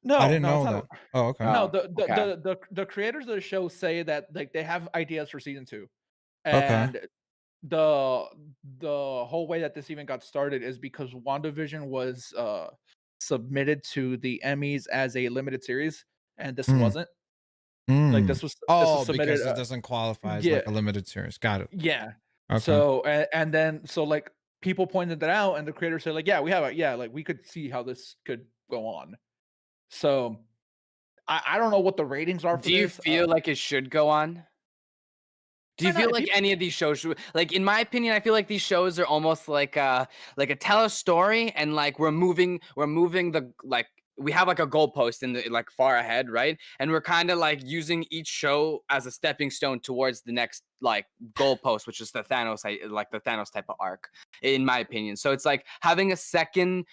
No,
I didn't
no,
know
it's
that.
not.
Oh, okay.
No,
Oh, okay.
the creators of the show say that like they have ideas for season 2,
Okay.
and the whole way that this even got started is because WandaVision was submitted to the Emmys as a limited series, and this wasn't. Like this was submitted.
Because it doesn't qualify as
yeah,
like a limited series. Got it.
yeah.
Okay.
So and then so like people pointed that out, and the creators said like, yeah, we have like we could see how this could go on. So I don't know what the ratings are for
Do you
this.
feel like it should go on? Do you
why not?
feel
If
like
people-
any of these shows should, like, in my opinion, I feel like these shows are almost like a tell a story, and like we're moving the, like, we have like a goalpost in the like far ahead, right? And we're kind of like using each show as a stepping stone towards the next like goalpost, which is the Thanos, like the Thanos type of arc, in my opinion. So it's like having a second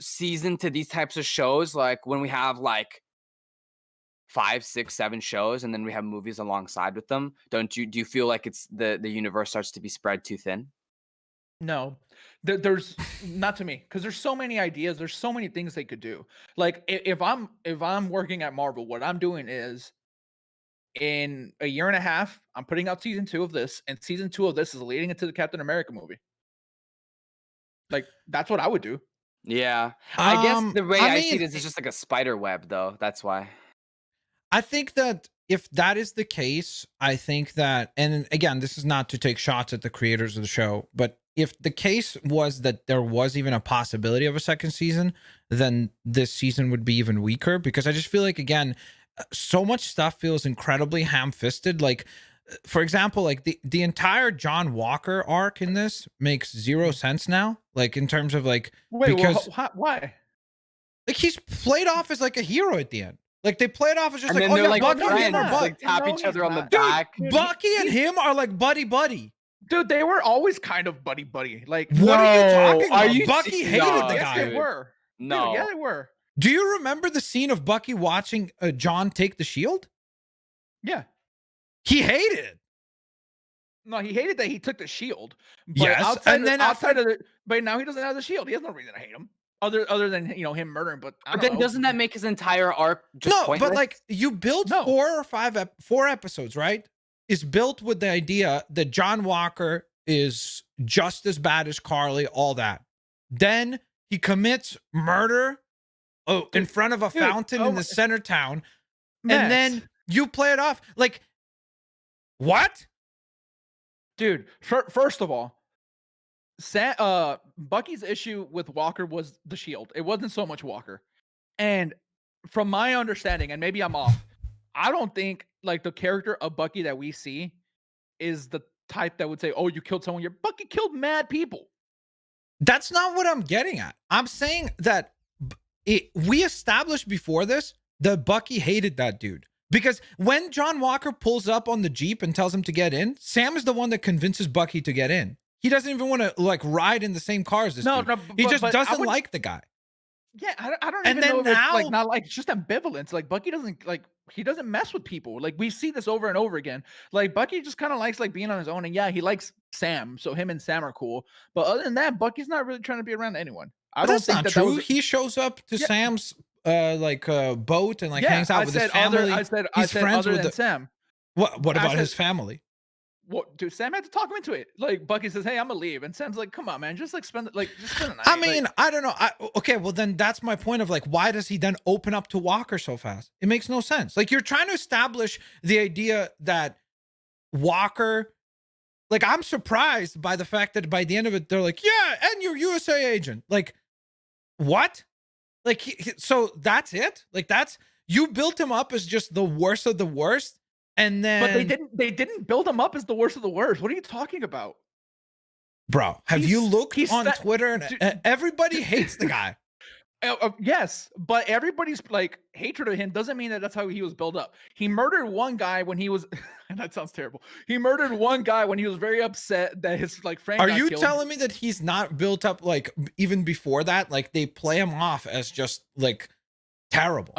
season to these types of shows, like when we have like 5, 6, 7 shows, and then we have movies alongside with them. Do you feel like it's the universe starts to be spread too thin?
No, there's not to me because there's so many ideas. There's so many things they could do. Like if I'm working at Marvel, what I'm doing is in a year and a half, I'm putting out season 2 of this, and season 2 of this is leading into the Captain America movie. Like that's what I would do.
Yeah, I guess the way I see
mean,
it is it's just like a spider web, though. That's why.
I think that if that is the case, I think that, and again, this is not to take shots at the creators of the show, but if the case was that there was even a possibility of a second season, then this season would be even weaker, because I just feel like, again, so much stuff feels incredibly ham-fisted. Like, for example, like the entire John Walker arc in this makes zero sense now. Like in terms of like,
Wait,
because
why?
like he's played off as like a hero at the end. Like they played off as just
And
like,
then
oh
they're
yeah,
like
Bucky and
friends,
him are
like tap
No,
each other
he's
on the
not.
back.
Bucky and him are like buddy.
Dude, they were always kind of buddy. Like
What are you talking
are
about?
you
Bucky
se-
hated
No,
the
yes,
guy.
they were.
No,
Dude, yeah, they were.
Do you remember the scene of Bucky watching John take the shield?
Yeah.
He hated it.
No, he hated that he took the shield. But
Yes, and then
outside of it, but now he doesn't have the shield. He has no reason to hate him, other than him murdering. But I
but
don't
then
know.
doesn't that make his entire arc just
No,
pointless?
but like you built
No.
4 episodes, right? Is built with the idea that John Walker is just as bad as Carly, all that. Then he commits murder in front of a fountain in the center town.
Max,
And then you play it off like, what?
dude, first of all, Bucky's issue with Walker was the shield. It wasn't so much Walker. And from my understanding, and maybe I'm off, I don't think like the character of Bucky that we see is the type that would say, "Oh, you killed someone." Your Bucky killed mad people.
That's not what I'm getting at. I'm saying that we established before this that Bucky hated that dude. Because when John Walker pulls up on the Jeep and tells him to get in, Sam is the one that convinces Bucky to get in. He doesn't even want to like ride in the same car as this dude. He just doesn't like the guy.
Yeah, I don't
And
even know
then
if it's like
now-
not like it's just ambivalence. Like Bucky doesn't like he doesn't mess with people. Like we see this over and over again. Like Bucky just kind of likes like being on his own. And yeah, he likes Sam, so him and Sam are cool. But other than that, Bucky's not really trying to be around anyone. I
But
don't
that's
think
not
that
true.
was
He shows up to
Yeah.
Sam's boat and like
yeah.
hangs out
I
with his
said
family.
I said
He's friends
other
with
than Sam.
What
I
about
said-
his family?
What, dude? Sam had to talk him into it. Like Bucky says, "Hey, I'm gonna leave," and Sam's like, "Come on, man, just spend the night."
I
Like,
mean, I don't know. Okay, well then that's my point of like, why does he then open up to Walker so fast? It makes no sense. Like you're trying to establish the idea that Walker, like I'm surprised by the fact that by the end of it, they're like, yeah, and you're USA agent. Like, what? Like, so that's it? Like you built him up as just the worst of the worst. And then,
but they didn't build him up as the worst of the worst. What are you talking about?
bro, have you looked on
that-
Twitter and
dude,
everybody hates the guy.
Yes, but everybody's like hatred of him doesn't mean that that's how he was built up. He murdered one guy when he was, and that sounds terrible. He murdered one guy when he was very upset that his like friend.
Are
got
you
killed.
telling me that he's not built up like even before that? Like they play him off as just like terrible.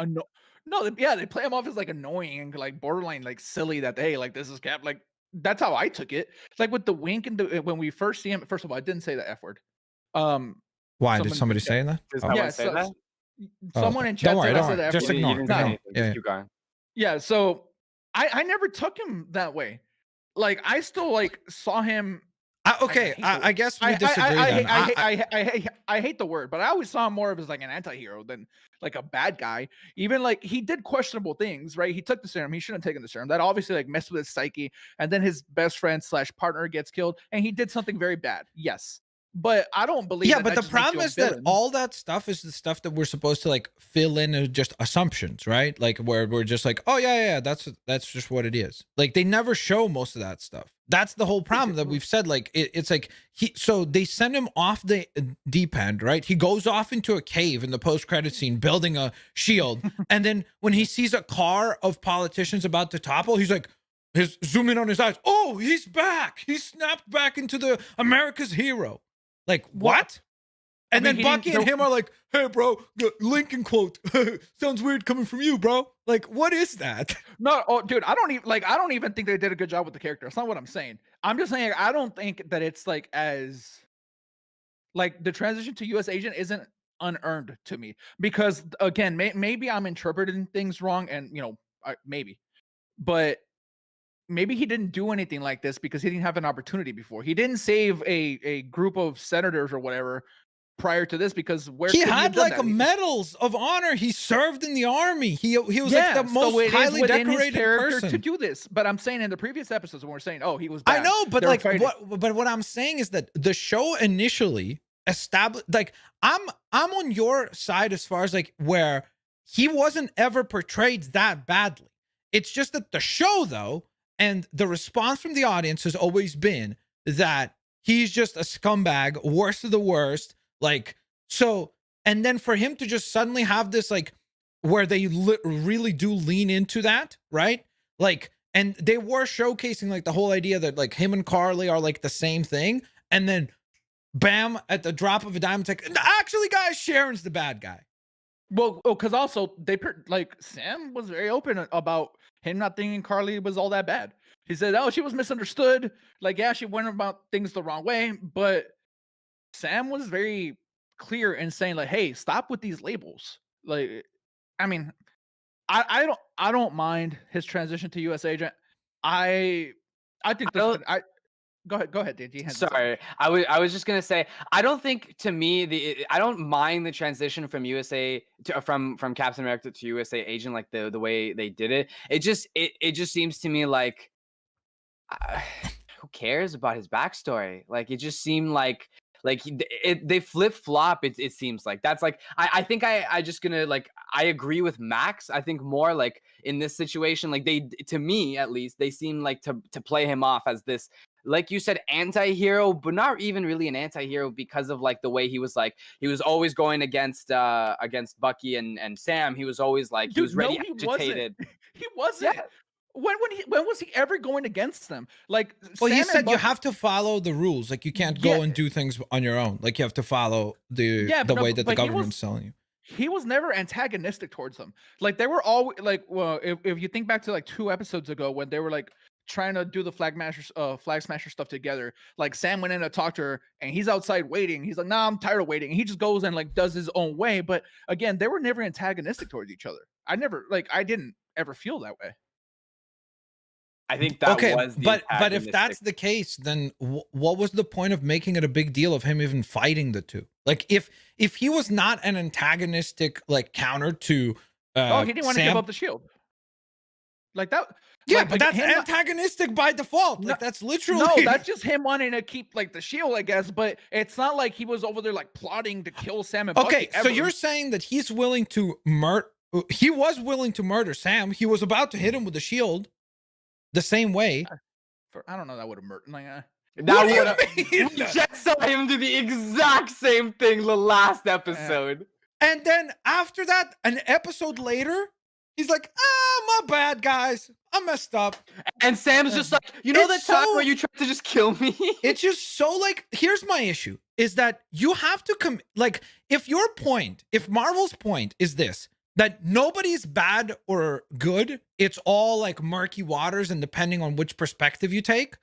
No, yeah, they play him off as like annoying and like borderline like silly that hey, like this is Cap. Like that's how I took it. It's like with the wink and when we first see him. First of all, I didn't say the F word.
Why did somebody
yeah.
say that?
Does
Oh.
someone
Yeah,
say
so-
that?
Someone in chat
Don't worry,
said I
don't
said the
worry.
F
Just
word.
You
ignore.
didn't say
No,
anything.
yeah.
Just keep going.
Yeah, so I never took him that way. Like I still like saw him.
Okay,
hate
I guess we disagree then.
I hate the word, but I always saw him more of as like an anti-hero than like a bad guy. Even like he did questionable things, right? He took the serum. He shouldn't have taken the serum. That obviously like messed with his psyche. And then his best friend / partner gets killed, and he did something very bad. Yes, but I don't believe.
Yeah,
that
but
that
the
just makes
problem
you a
is that
villain.
all that stuff is the stuff that we're supposed to like fill in as just assumptions, right? Like where we're just like, oh yeah, that's just what it is. Like they never show most of that stuff. That's the whole problem that we've said. Like it's like so they send him off the deep end, right? He goes off into a cave in the post-credit scene, building a shield, and then when he sees a car of politicians about to topple, he's like, his zoom in on his eyes. Oh, he's back. He snapped back into the America's hero. Like what? And
mean,
then Bucky and him are like, "Hey, bro, Lincoln quote sounds weird coming from you, bro." Like, what is that?
No, oh, dude, I don't even think they did a good job with the character. That's not what I'm saying. I'm just saying I don't think that it's like as like the transition to U.S. agent isn't unearned to me because again, maybe I'm interpreting things wrong, and maybe, but maybe he didn't do anything like this because he didn't have an opportunity before. He didn't save a group of senators or whatever prior to this because
he had like a medals of honor. He served in the army. He was like the most highly decorated person
to do this. But I'm saying in the previous episodes when we're saying, oh, he was bad.
I know, but like what I'm saying is that the show initially established like I'm on your side as far as like where he wasn't ever portrayed that badly. It's just that the show though, and the response from the audience has always been that he's just a scumbag, worst of the worst. Like, so, and then for him to just suddenly have this, like, where they really do lean into that, right? Like, and they were showcasing, like, the whole idea that, like, him and Carly are, like, the same thing. And then, bam, at the drop of a dime, it's like, actually, guys, Sharon's the bad guy.
Well, because also, Sam was very open about him not thinking Carly was all that bad. He said, oh, she was misunderstood. Like, yeah, she went about things the wrong way, but Sam was very clear in saying like, "Hey, stop with these labels." Like, I mean, I don't mind his transition to U.S. agent. I think this. Go ahead, Dan.
Sorry, I was just gonna say I don't think to me I don't mind the transition from USA to from Captain America to USA agent like the way they did it. It just seems to me like who cares about his backstory? Like it just seemed like Like they flip flop. It seems like that's like I think I just gonna like I agree with Max. I think more like in this situation, like they to me at least they seem like to play him off as this, like you said, anti-hero, but not even really an anti-hero because of like the way he was always going against Bucky and Sam. He was always like, he was ready,
he
agitated.
wasn't. He wasn't.
Yeah.
When was he ever going against them? Like,
Well,
Sam
he
and
said you
Bucky-
have to follow the rules. Like you can't
Yeah.
go and do things on your own. Like you have to follow the
but no,
way that the
but he was-
government's telling you.
He was never antagonistic towards them. Like they were all like, well, if you think back to like 2 episodes ago when they were like trying to do the flag smasher stuff together, like Sam went in to talk to her and he's outside waiting. He's like, nah, I'm tired of waiting. And he just goes and like does his own way. But again, they were never antagonistic towards each other. I didn't ever feel that way.
I think that was the
but if that's
antagonistic-
the case, then what was the point of making it a big deal of him even fighting the two? Like if he was not an antagonistic like counter to
Oh, he didn't want to give
Sam-
up the shield. Like that.
Yeah,
like,
but that's
him-
antagonistic by default.
No-
Like that's literally
No, that's just him wanting to keep like the shield, I guess. But it's not like he was over there like plotting to kill Sam and
okay.
Bucky
So
ever.
you're saying that he's willing to murder? He was willing to murder Sam. He was about to hit him with the shield, the same way.
I don't know. That would have murdered. Like,
That
What do you
would
mean?
we just saw him do the exact same thing the last episode.
And then after that, an episode later, he's like, my bad, guys. I messed up.
And Sam's just like, you know,
It's
that time
so-
where you tried to just kill me?
It's just so like, here's my issue is that you have to like, if Marvel's point is this, that nobody's bad or good, it's all like murky waters and depending on which perspective you take.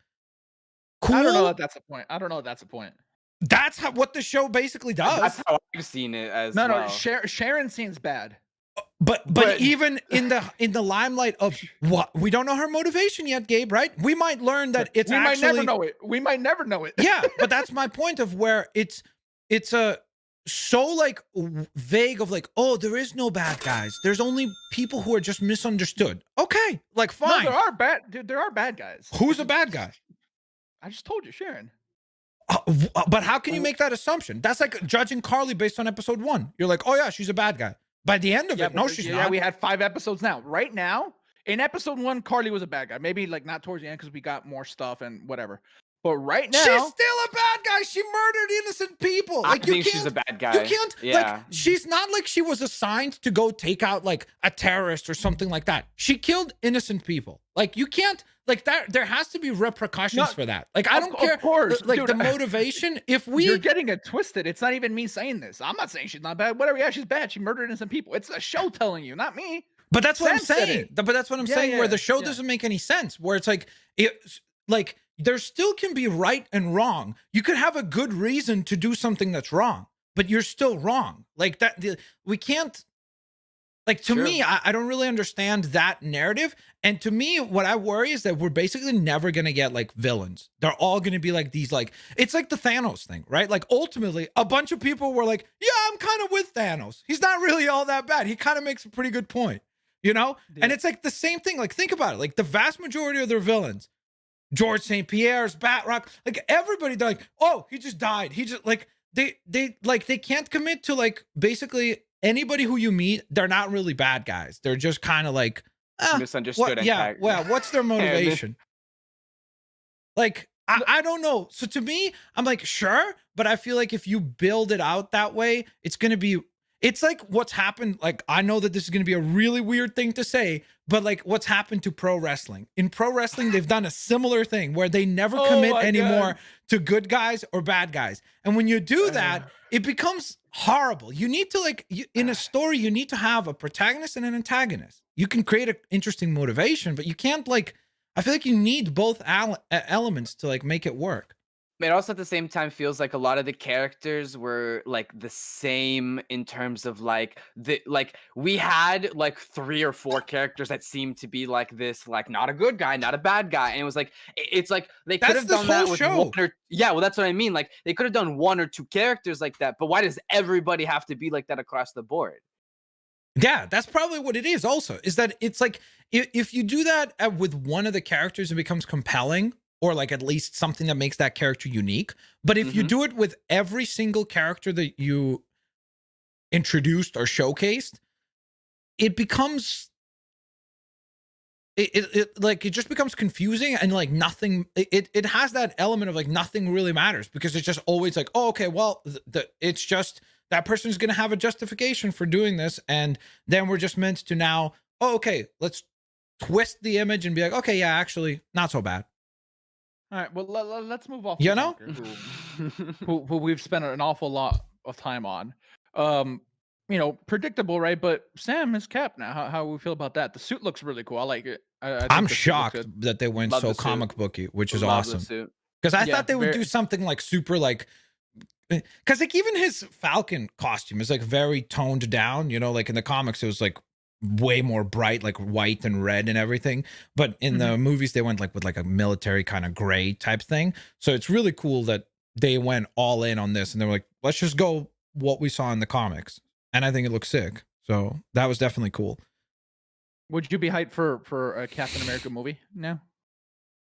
Cool.
I don't know if that's the point. I don't know if that's the point.
That's what the show basically does.
That's how I've seen it as
No,
well.
Sharon seems bad.
But even in the limelight of what we don't know her motivation yet, Gabe, right? We might learn that it's
we
actually
might never know it. We might never know it.
yeah, but that's my point of where it's a so like vague of like, oh, there is no bad guys. There's only people who are just misunderstood. Okay, like fine.
No, there are bad. Dude, there are bad guys.
Who's a bad guy?
I just told you, Sharon.
But how can you make that assumption? That's like judging Carly based on episode 1. You're like, oh yeah, she's a bad guy. By the end of it, no, she's not.
We had 5 episodes now. Right now, in episode 1, Carly was a bad guy. Maybe like not towards the end because we got more stuff and whatever. But right now,
She's still a bad guy. She murdered innocent people.
I
Like you
think
can't,
she's a bad guy.
You can't
Yeah.
like she's not like she was assigned to go take out like a terrorist or something like that. She killed innocent people. Like you can't like that. There has to be repercussions for that. Like I don't care.
Of course,
like
dude,
the motivation. If
you're
we
getting it twisted. It's not even me saying this. I'm not saying she's not bad. Whatever. Yeah, she's bad. She murdered innocent people. It's a show telling you, not me.
but that's what I'm
Sam said
saying.
it.
But that's what I'm
Yeah,
saying. Where
yeah,
the show
yeah.
doesn't make any sense. Where it's like it's like there still can be right and wrong. You could have a good reason to do something that's wrong, but you're still wrong. Like that, we can't. Like to
True.
me, I don't really understand that narrative. And to me, what I worry is that we're basically never gonna get like villains. They're all gonna be like these, like it's like the Thanos thing, right? Like ultimately, a bunch of people were like, "Yeah, I'm kind of with Thanos. He's not really all that bad. He kind of makes a pretty good point." You know?
Yeah.
And it's like the same thing. Like think about it. Like the vast majority of their villains, George St. Pierre's, Batroc, like everybody, they're like, "Oh, he just died. He just like they can't commit to like basically anybody who you meet. They're not really bad guys. They're just kind of like
Misunderstood.
what, yeah,
antagonist.
well, what's their motivation? Like, I don't know. So to me, I'm like, sure, but I feel like if you build it out that way, it's gonna be. It's like what's happened. Like, I know that this is gonna be a really weird thing to say, but like what's happened to pro wrestling. In pro wrestling, they've done a similar thing where they never
Oh
commit
my
anymore
God.
to good guys or bad guys. And when you do that, it becomes horrible. You need to like in a story, you need to have a protagonist and an antagonist. You can create an interesting motivation, but you can't like. I feel like you need both elements to like make it work.
It also at the same time feels like a lot of the characters were like the same in terms of like we had like 3 or 4 characters that seemed to be like this, like not a good guy, not a bad guy, and it was like it's like they could
That's
have
this
done that
whole
with
show.
1 or yeah, well that's what I mean. Like they could have done 1 or 2 characters like that, but why does everybody have to be like that across the board?
Yeah, that's probably what it is. Also, is that it's like if you do that with one of the characters, it becomes compelling. or like at least something that makes that character unique. But if you do it with every single character that you introduced or showcased, it becomes it just becomes confusing, and like nothing, it has that element of like nothing really matters, because it's just always like, oh, okay, well, it's just that person's gonna have a justification for doing this, and then we're just meant to now, oh, okay, let's twist the image and be like, okay, yeah, actually not so bad.
All right, well, let's move off.
You know?
Who we've spent an awful lot of time on. Predictable, right? But Sam is Cap now. How we feel about that? The suit looks really cool. I like it. I think
I'm
the suit looks
shocked
good.
that they went
Love
so
the suit.
comic booky, which is
Love the
awesome.
suit.
Because I
Yeah,
thought they would
very-
do something like super like, because like even his Falcon costume is like very toned down. You know, like in the comics it was like way more bright, like white and red and everything. But in the movies they went like with like a military kind of gray type thing. So it's really cool that they went all in on this, and they were like, let's just go what we saw in the comics, and I think it looks sick. So that was definitely cool.
Would you be hyped for a Captain America movie now?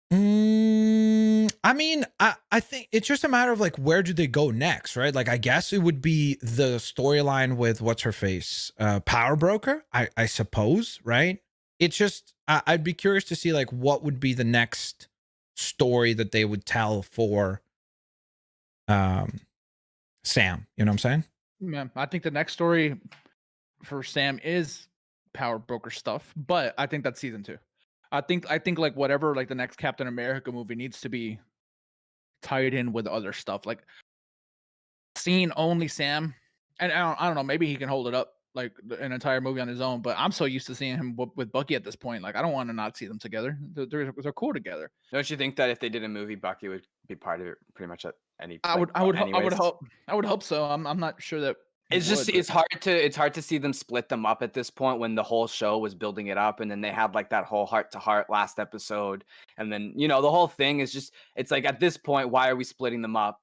I mean, I think it's just a matter of like, where do they go next, right? Like, I guess it would be the storyline with what's her face, Power Broker, I suppose, right? It's just I'd be curious to see like what would be the next story that they would tell for Sam. You know what I'm saying?
Yeah, I think the next story for Sam is Power Broker stuff, but I think that's season 2. I think like whatever like the next Captain America movie needs to be tied in with other stuff, like seeing only Sam, and I don't know, maybe he can hold it up like an entire movie on his own. But I'm so used to seeing him with Bucky at this point, like I don't want to not see them together. They're cool together.
Don't you think that if they did a movie, Bucky would be part of it pretty much at any?
I would
anyways?
hope so. I'm not sure that
It's just it's hard to see them split them up at this point when the whole show was building it up, and then they had like that whole heart to heart last episode, and then the whole thing is just, it's like at this point, why are we splitting them up?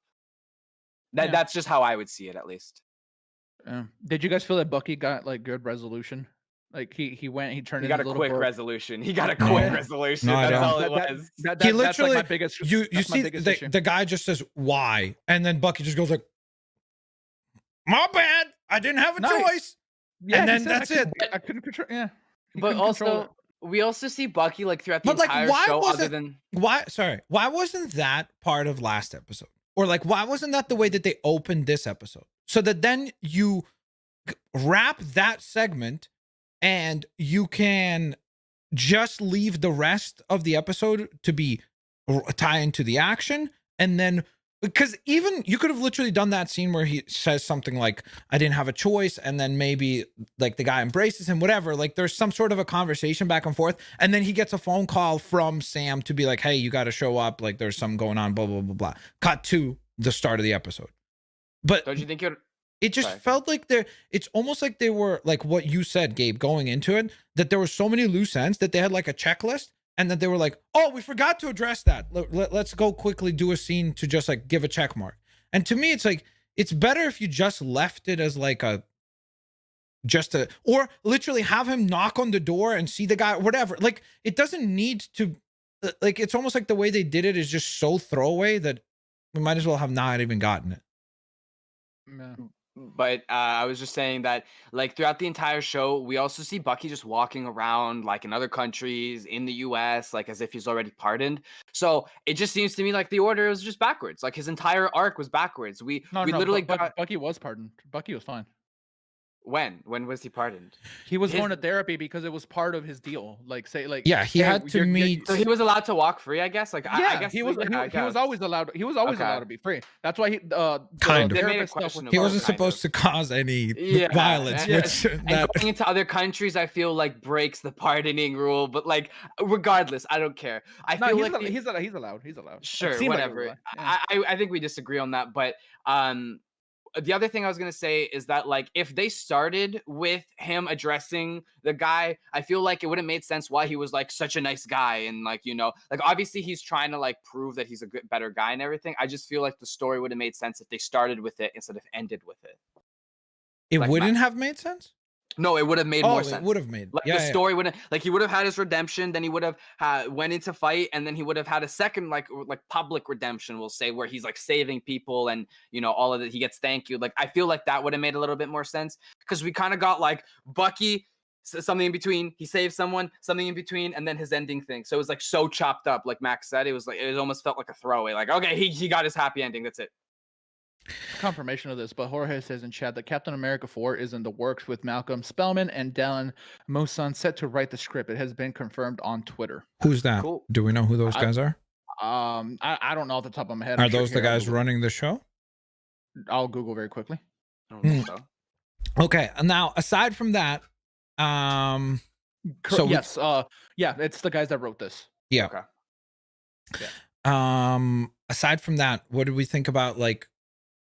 That's just how I would see it, at least.
Did you guys feel that Bucky got like good resolution? Like he turned.
He got a quick resolution. He got a quick resolution.
No, I
That's
don't.
all it was.
He literally,
that's like my biggest.
you
that's my
see
biggest issue.
the guy just says why, and then Bucky just goes like, my bad, I didn't have a choice.
Yeah,
and
he
then
said,
that's it.
I couldn't control. Yeah,
But also, we also see Bucky like throughout the
But like,
entire
why
show,
wasn't
other than
why wasn't that part of last episode, or like why wasn't that the way that they opened this episode, so that then you wrap that segment and you can just leave the rest of the episode to be tie into the action, and then because even you could have literally done that scene where he says something like, I didn't have a choice, and then maybe like the guy embraces him, whatever, like there's some sort of a conversation back and forth, and then he gets a phone call from Sam to be like, hey, you got to show up, like there's something going on, blah blah blah blah, cut to the start of the episode. But
don't you think
it just felt like it's almost like they were like what you said, Gabe, going into it, that there were so many loose ends that they had like a checklist, and that they were like, oh, we forgot to address that. Let's go quickly do a scene to just like give a check mark. And to me, it's like, it's better if you just left it as like or literally have him knock on the door and see the guy, whatever. Like, it doesn't need to, like, it's almost like the way they did it is just so throwaway that we might as well have not even gotten it.
Yeah.
But I was just saying that, like, throughout the entire show, we also see Bucky just walking around, like, in other countries, in the U.S., like, as if he's already pardoned. So it just seems to me like the order was just backwards. Like, his entire arc was backwards. We literally got...
Bucky was pardoned. Bucky was fine.
When was he pardoned?
He was going to therapy because it was part of his deal. Like, say, like,
yeah, he had to meet.
So he was allowed to walk free, I guess. Like,
yeah,
I guess
he was always allowed. He was always allowed to be free. That's why he
Kind of. He wasn't supposed to cause any violence. Which
and going into other countries, I feel like breaks the pardoning rule. But like, regardless, I don't care. I feel like
he's allowed. He's allowed.
Sure, whatever. Like I think we disagree on that, but the other thing I was going to say is that, like, if they started with him addressing the guy, I feel like it would have made sense why he was, like, such a nice guy. And, like, like, obviously he's trying to, like, prove that he's a better guy and everything. I just feel like the story would have made sense if they started with it instead of ended with it.
It like, wouldn't have made sense?
No, it would have made
Oh,
more
it
sense.
would have made.
Like
Yeah,
the
yeah.
story would have, like he would have had his redemption, then he would have went into fight, and then he would have had a second like public redemption, we'll say, where he's like saving people and all of it. He gets thank you. Like I feel like that would have made a little bit more sense because we kind of got like Bucky, something in between. He saves someone, something in between, and then his ending thing. So it was like so chopped up. Like Max said, it almost felt like a throwaway. Like okay, he got his happy ending. That's it.
Confirmation of this, but Jorge says in chat that Captain America 4 is in the works with Malcolm Spellman and Dallin Mosan set to write the script. It has been confirmed on Twitter.
Who's that?
Cool.
Do we know who those guys are?
I don't know off the top of my head.
Are those the guys running the show?
I'll Google very quickly.
I don't think so.
Okay. Now, aside from that, so
yes, yeah, it's the guys that wrote this.
yeah.
Okay.
Aside from that, what did we think about, like,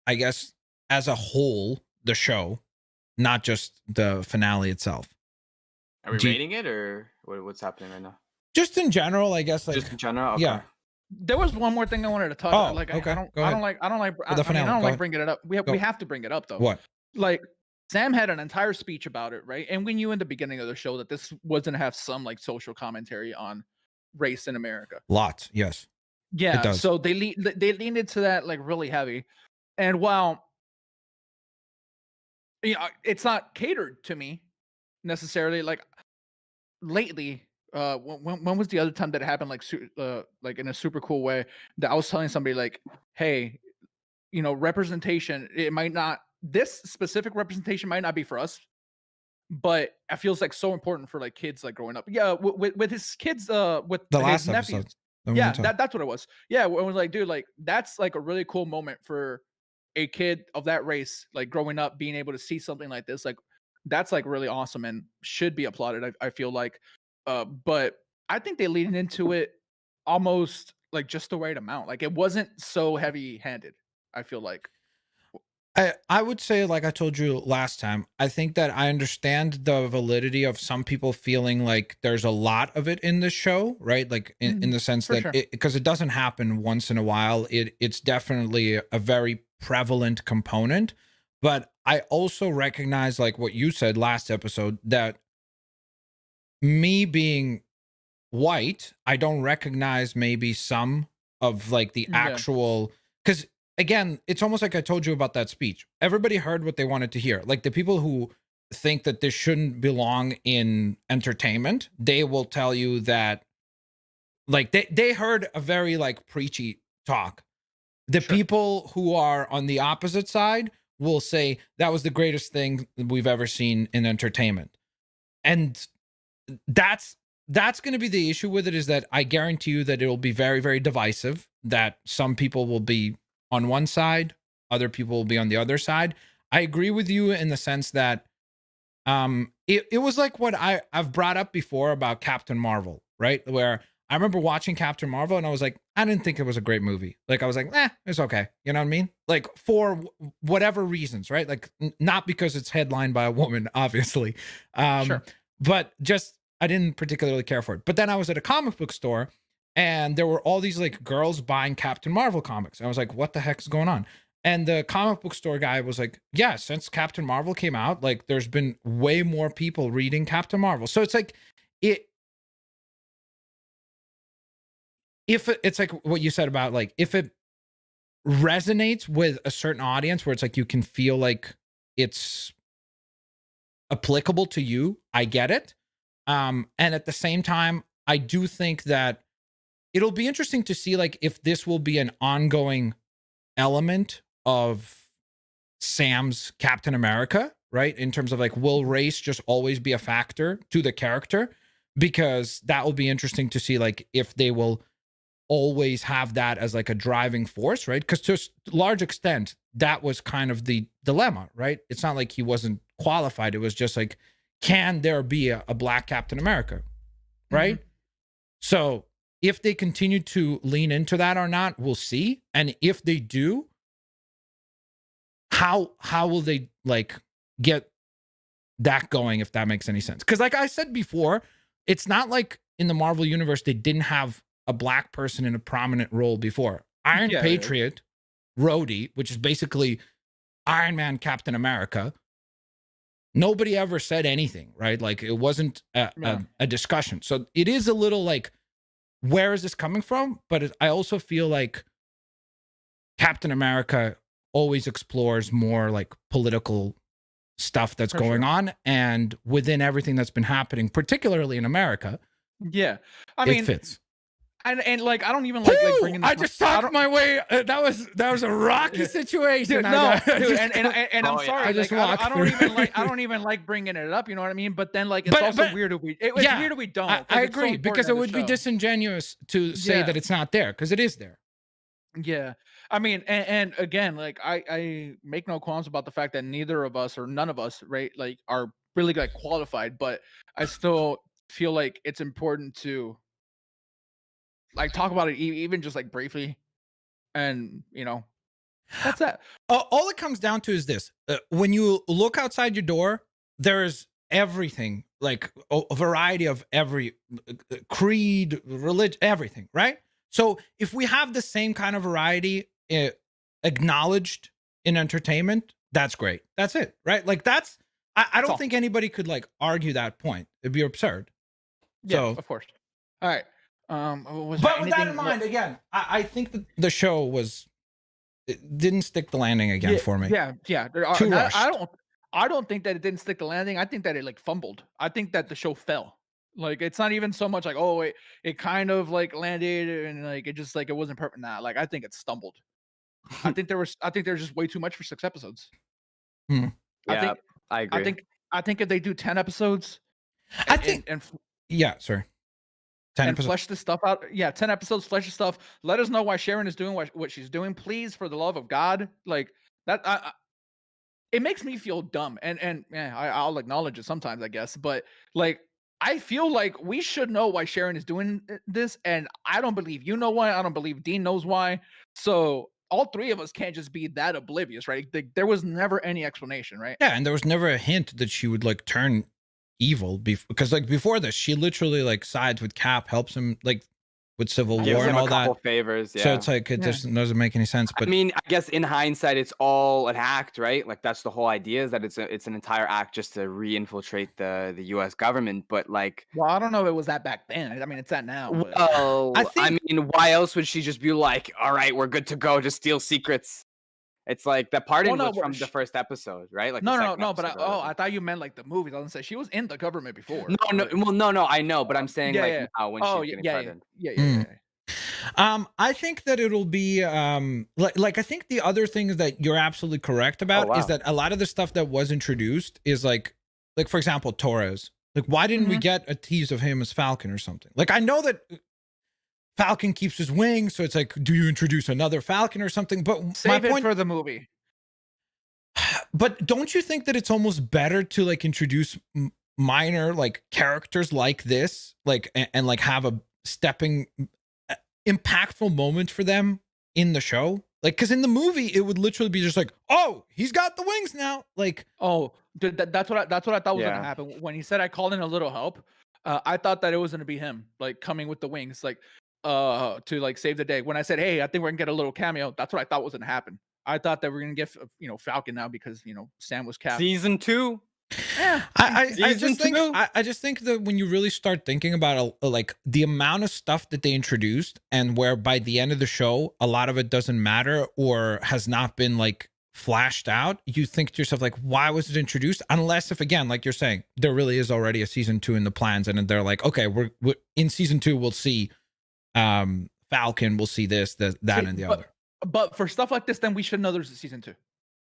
I guess as a whole, the show, not just the finale itself?
Are we rating it or what's happening right now?
Just in general, I guess. Like,
just in general. Okay.
Yeah.
There was one more thing I wanted to talk about. Like,
okay.
I don't like bringing it up. We have to bring it up though.
What?
Like, Sam had an entire speech about it, right? And we knew in the beginning of the show that this was gonna have some like social commentary on race in America.
Lots, yes.
Yeah.
It does.
So they leaned into that like really heavy, and while it's not catered to me necessarily, like lately. When was the other time that it happened like in a super cool way that I was telling somebody like, hey, representation, it might not, this specific representation might not be for us, but it feels like so important for like kids like growing up. Yeah, with his kids, with
the
his
last
nephews.
episode.
Yeah, that's what it was. Yeah, I was like, dude, like that's like a really cool moment for a kid of that race, like growing up, being able to see something like this, like that's like really awesome and should be applauded. I feel like, but I think they leaned into it almost like just the right amount. Like it wasn't so heavy-handed. I feel like.
I would say, like I told you last time, I think that I understand the validity of some people feeling like there's a lot of it in this show, right? Like in the sense that because it doesn't happen once in a while, it's definitely a very prevalent component. But I also recognize, like what you said last episode, that me being white, I don't recognize maybe some of like the actual, because again, it's almost like I told you about that speech. Everybody heard what they wanted to hear. Like the people who think that this shouldn't belong in entertainment, they will tell you that like they heard a very like preachy talk. The people who are on the opposite side will say that was the greatest thing we've ever seen in entertainment. And that's going to be the issue with it, is that I guarantee you that it will be very, very divisive, that some people will be on one side, other people will be on the other side. I agree with you in the sense that it was like what I've brought up before about Captain Marvel, right? Where I remember watching Captain Marvel and I was like, I didn't think it was a great movie. Like I was like, it's okay. You know what I mean? Like for whatever reasons, right? Like not because it's headlined by a woman, obviously. But just I didn't particularly care for it. But then I was at a comic book store and there were all these like girls buying Captain Marvel comics. I was like, what the heck's going on? And the comic book store guy was like, yeah, since Captain Marvel came out, like there's been way more people reading Captain Marvel. So it's like it's like what you said about like, if it resonates with a certain audience where it's like you can feel like it's applicable to you, I get it. And at the same time, I do think that it'll be interesting to see like if this will be an ongoing element of Sam's Captain America, right? In terms of like, will race just always be a factor to the character? Because that will be interesting to see like if they will always have that as like a driving force, right? Because to a large extent, that was kind of the dilemma, right? It's not like he wasn't qualified. It was just like, can there be a black Captain America, right? So if they continue to lean into that or not, we'll see. And if they do, how will they like get that going, if that makes any sense? Because like I said before, it's not like in the Marvel universe they didn't have a black person in a prominent role before. Iron Patriot, Rhodey, which is basically Iron Man, Captain America, nobody ever said anything, right? Like it wasn't a discussion. So it is a little like, where is this coming from? But I also feel like Captain America always explores more like political stuff that's going on, and within everything that's been happening, particularly in America,
I
mean, it fits.
And like I don't even like bringing.
I just talked my way. That was a rocky situation.
Dude, and I'm sorry.
I just
I don't even like bringing it up. You know what I mean? But then like it's also weird if we. It's weird if we don't.
I agree because it would be disingenuous to say that it's not there because it is there.
Yeah, I mean, and again, like I make no qualms about the fact that neither of us or none of us, right, like are really like qualified. But I still feel like it's important to like talk about it even just like briefly, and that's that.
All it comes down to is this: when you look outside your door, there's everything, like a variety of every creed, religion, everything, right? So if we have the same kind of variety acknowledged in entertainment, that's great. That's it, right? Like I don't think anybody could like argue that point. It'd be absurd.
Yeah, so, of course. All right.
But with that in mind, again, I think that the show it didn't stick the landing again for me.
Yeah.
Too rushed.
I don't think that it didn't stick the landing. I think that it like fumbled. I think that the show fell. Like it's not even so much like it kind of like landed and like it just like it wasn't perfect. Nah, like I think it stumbled. I think there was just way too much for 6 episodes.
Yeah, I agree.
I think if they do 10 episodes,
sorry. 10
and
episodes.
flesh this stuff out. Yeah, 10 episodes, flesh the stuff. Let us know why Sharon is doing what she's doing. Please, for the love of God. Like that it makes me feel dumb. And yeah, I'll acknowledge it sometimes, I guess. But like I feel like we should know why Sharon is doing this. And I don't believe you know why. I don't believe Dean knows why. So all 3 of us can't just be that oblivious, right? There was never any explanation, right?
Yeah, and there was never a hint that she would like turn evil because like before this she literally like sides with Cap, helps him like with Civil War and all that
favors,
so it's like it just doesn't make any sense. But
I mean, I guess in hindsight it's all an act, right? Like that's the whole idea, is that it's an entire act just to re-infiltrate the US government. But like,
well, I don't know if it was that back then. I mean, it's that now, but...
well, I mean, why else would she just be like, all right, we're good to go, just steal secrets? It's like that pardon was from the first episode, right? Like
no, but I thought you meant like the movie. I was gonna say she was in the government before.
No, I know, but I'm saying now when she's getting pardoned.
Yeah.
I think that it'll be like I think the other things that you're absolutely correct about is that a lot of the stuff that was introduced is like for example Torres. Like why didn't we get a tease of him as Falcon or something? Like I know that Falcon keeps his wings, so it's like, do you introduce another Falcon or something? But
save it for the movie.
But don't you think that it's almost better to like introduce minor like characters like this, like and like have a stepping impactful moment for them in the show? Like, because in the movie it would literally be just like, oh, he's got the wings now. Like,
oh, dude, that's what I thought was gonna happen when he said I called in a little help. I thought that it was gonna be him like coming with the wings, like to like save the day. When I said, hey, I think we're gonna get a little cameo, that's what I thought was gonna happen. I thought that we're gonna get Falcon now because Sam was Cap.
Season 2.
Yeah, I just think that when you really start thinking about like the amount of stuff that they introduced, and where by the end of the show a lot of it doesn't matter or has not been like flashed out, you think to yourself like, why was it introduced? Unless if again, like you're saying, there really is already a season 2 in the plans, and they're like, okay, we're in season 2 we'll see Falcon, we'll see this, that, and the other.
But for stuff like this, then we should know there's a season 2.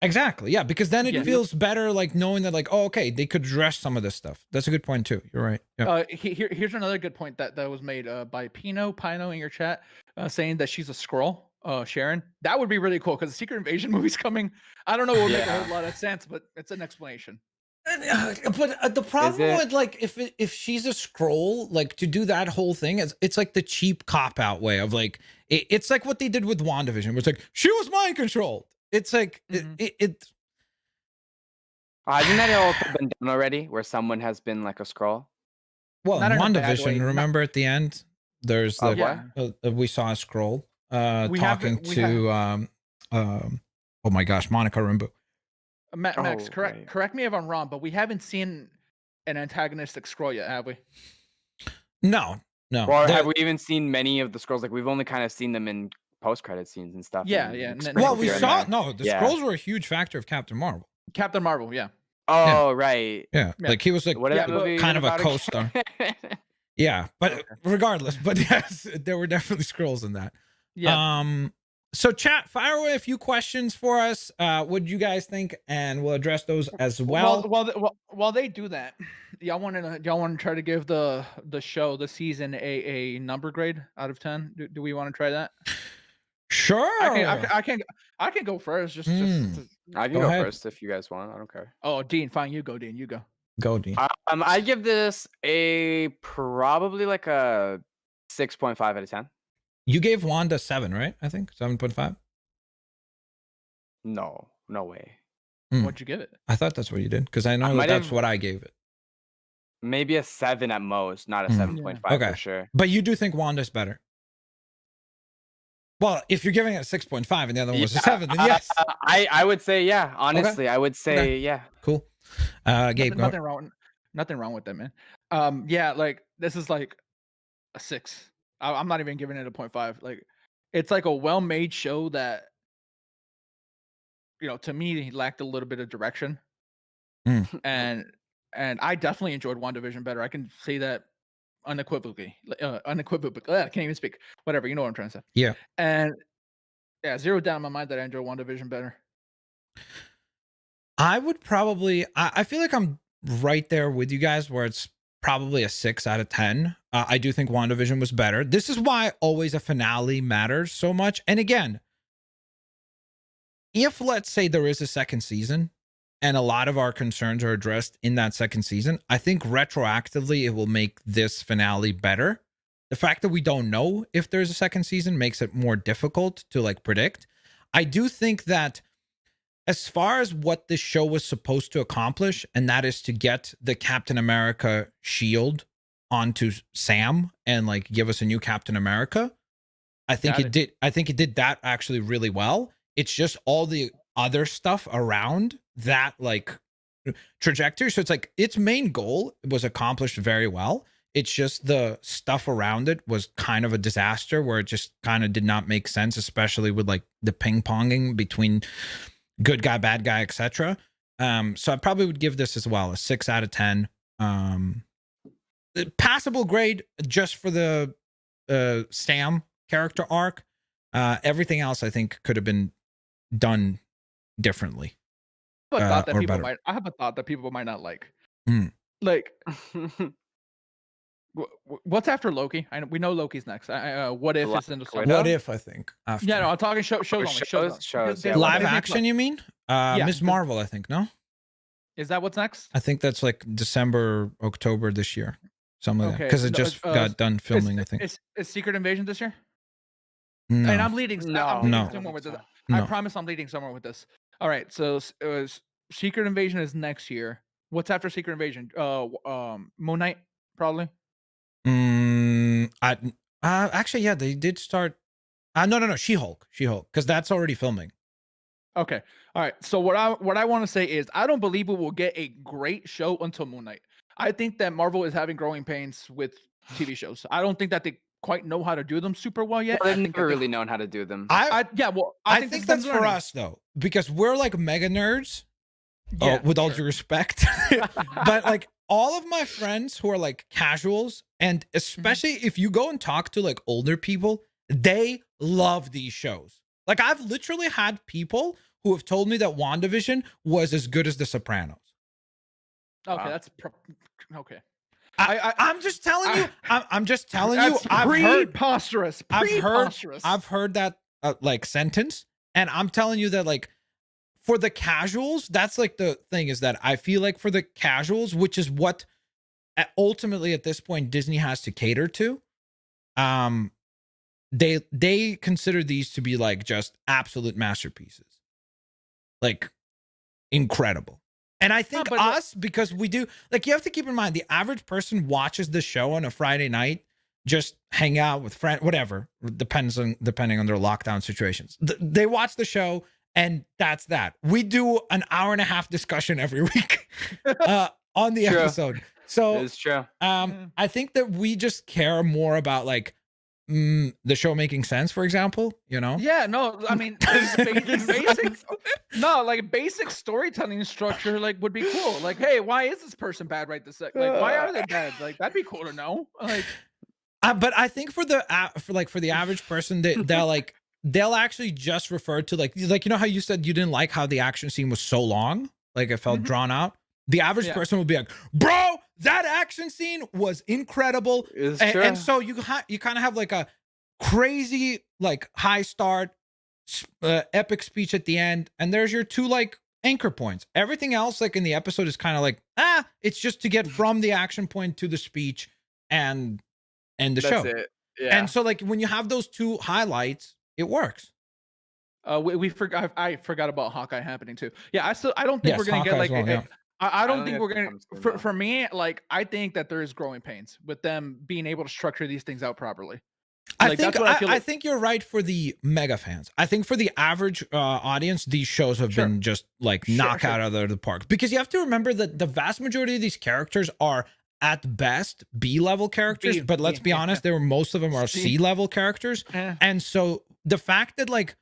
Exactly. Yeah, because then it feels better, like knowing that, like, oh, okay, they could address some of this stuff. That's a good point too. You're right. Yeah.
Here's another good point that was made by Pino in your chat, saying that she's a Skrull. Sharon, that would be really cool because the Secret Invasion movie's coming. I don't know, it would make a whole lot of sense, but it's an explanation.
But the problem with like if she's a Skrull, like to do that whole thing, it's like the cheap cop out way of like it's like what they did with WandaVision, where it's like she was mind controlled. It's like it.
Hasn't that all been done already, where someone has been like a Skrull?
Well, in WandaVision, remember at the end, there's we saw a Skrull talking to oh my gosh, Monica Rambeau.
Max,
Oh,
correct
right.
correct me if I'm wrong, but we haven't seen an antagonistic scroll yet, have we?
No.
Or have
The-
we even seen many of the scrolls? Like we've only kind of seen them in post-credit scenes and stuff.
Yeah,
and
yeah,
like,
n-
well,
sprinkled
we
here and
saw
there.
the
Yeah.
scrolls were a huge factor of Captain Marvel.
Captain Marvel, yeah.
Oh, right.
Yeah,
Yeah.
like he was like
What is
Yeah,
that
but
movie
kind of
even
a
about
co-star.
again?
Yeah, but
Okay.
regardless, but yes, there were definitely scrolls in that.
Yeah.
So chat, fire away a few questions for us. What do you guys think? And we'll address those as well.
While they do that, y'all want to try to give the show, the season, a number grade out of 10? Do we want to try that?
Sure.
I can go first. Just
I can
Go
go
ahead.
first if you guys want. I don't care.
oh, Dean, fine, you go, Dean, you go.
Go, Dean.
I give this a probably like a 6.5 out of 10.
You gave Wanda 7, right? I think 7.5.
No way.
What'd you give it?
I thought that's what you did because I know
might
that's
have-
what I gave it.
Maybe a 7 at most, not a
Mhm.
7.5
Okay.
for sure.
But you do think Wanda's better. Well, if you're giving it a 6.5 and the other one was a 7, then yes.
I would say yeah. Honestly, I would say yeah.
Cool. Gabe, go.
Nothing wrong with that, man. Yeah, like this is like a 6. I'm not even giving it a 0.5. Like it's like a well-made show that, to me lacked a little bit of direction. And I definitely enjoyed WandaVision better. I can say that unequivocally. I can't even speak. Whatever, you know what I'm trying to say.
Yeah.
And yeah, zero doubt in my mind that I enjoy WandaVision better.
I would probably, I feel like I'm right there with you guys where it's probably a 6 out of 10. I do think WandaVision was better. This is why always a finale matters so much. And again, if let's say there is a second season and a lot of our concerns are addressed in that second season, I think retroactively it will make this finale better. The fact that we don't know if there's a second season makes it more difficult to like predict. I do think that as far as what this show was supposed to accomplish, and that is to get the Captain America shield onto Sam and like give us a new Captain America, I think it did. I think it did that actually really well. It's just all the other stuff around that like trajectory. So it's like its main goal was accomplished very well. It's just the stuff around it was kind of a disaster where it just kind of did not make sense, especially with like the ping ponging between good guy, bad guy, etc. So I probably would give this as well a 6 out of 10. Passable grade just for the Sam character arc. Everything else I think could have been done differently.
I have a thought that
or
people
better.
might. I have a thought that people might not like.
Mm.
Like, what's after Loki? We know Loki's next. What if it's in the summer?
What if I think after
Yeah, no, I'm talking shows only.
Shows, yeah.
live
Disney
action?
Plus.
You mean?
Yeah.
Miss Marvel, I think. No,
Is that what's next?
I think that's like December, October this year, something like that.
Okay,
Because it
no,
just got done filming. I think.
Is Secret Invasion this year?
No,
And I'm leading. I'm leading
No.
somewhere with this.
No.
I promise I'm leading somewhere with this. All right, so it was Secret Invasion is next year. What's after Secret Invasion? Moon Knight, probably.
Actually, yeah, they did start. No, She-Hulk, because that's already filming.
Okay. All right. So what I want to say is I don't believe we will get a great show until Moon Knight. I think that Marvel is having growing pains with TV shows. I don't think that they quite know how to do them super well yet.
Well, they've never really known how to do them.
I
think
think that's for us though, because we're like mega nerds.
Yeah,
with all due respect, but like all of my friends who are like casuals, and especially if you go and talk to like older people, they love these shows. Like I've literally had people who have told me that WandaVision was as good as The Sopranos.
Okay,
Wow.
Okay.
I'm just telling you. I'm just telling you.
That's
I've heard
preposterous.
I've heard that like sentence, and I'm telling you that like for the casuals, that's like the thing is that I feel like for the casuals, which is what ultimately at this point Disney has to cater to, they consider these to be like just absolute masterpieces, like incredible. And I think because we do, like, you have to keep in mind the average person watches the show on a Friday night, just hang out with friends, whatever, depending on their lockdown situations. They watch the show And that's that. We do an hour and a half discussion every week on the
True.
episode. So
It's true.
I think that we just care more about like the show making sense, for example, you know?
Yeah, no, I mean, basic storytelling structure like would be cool. Like, hey, why is this person bad right this second? Like, why are they bad? Like, that'd be cool to know. Like,
But I think for the average person, they'll actually just refer to like you know how you said you didn't like how the action scene was so long, like it felt drawn out. The average person will be like, bro, that action scene was incredible. And so you kind of have like a crazy like high start, epic speech at the end, and there's your two like anchor points. Everything else like in the episode is kind of like it's just to get from the action point to the speech and the show.
It. Yeah.
And so like when you have those two highlights, it works.
we forgot. I forgot about Hawkeye happening too. Yeah, I don't think we're gonna
Hawkeye
get like.
as well, yeah.
I don't think we're gonna.
comes through,
For me, like I think that there is growing pains with them being able to structure these things out properly.
I think you're right for the mega fans. I think for the average audience, these shows have been just like knockout out of the park, because you have to remember that the vast majority of these characters are at best B-level characters, but let's be honest, most of them are C-level characters. And so the fact that like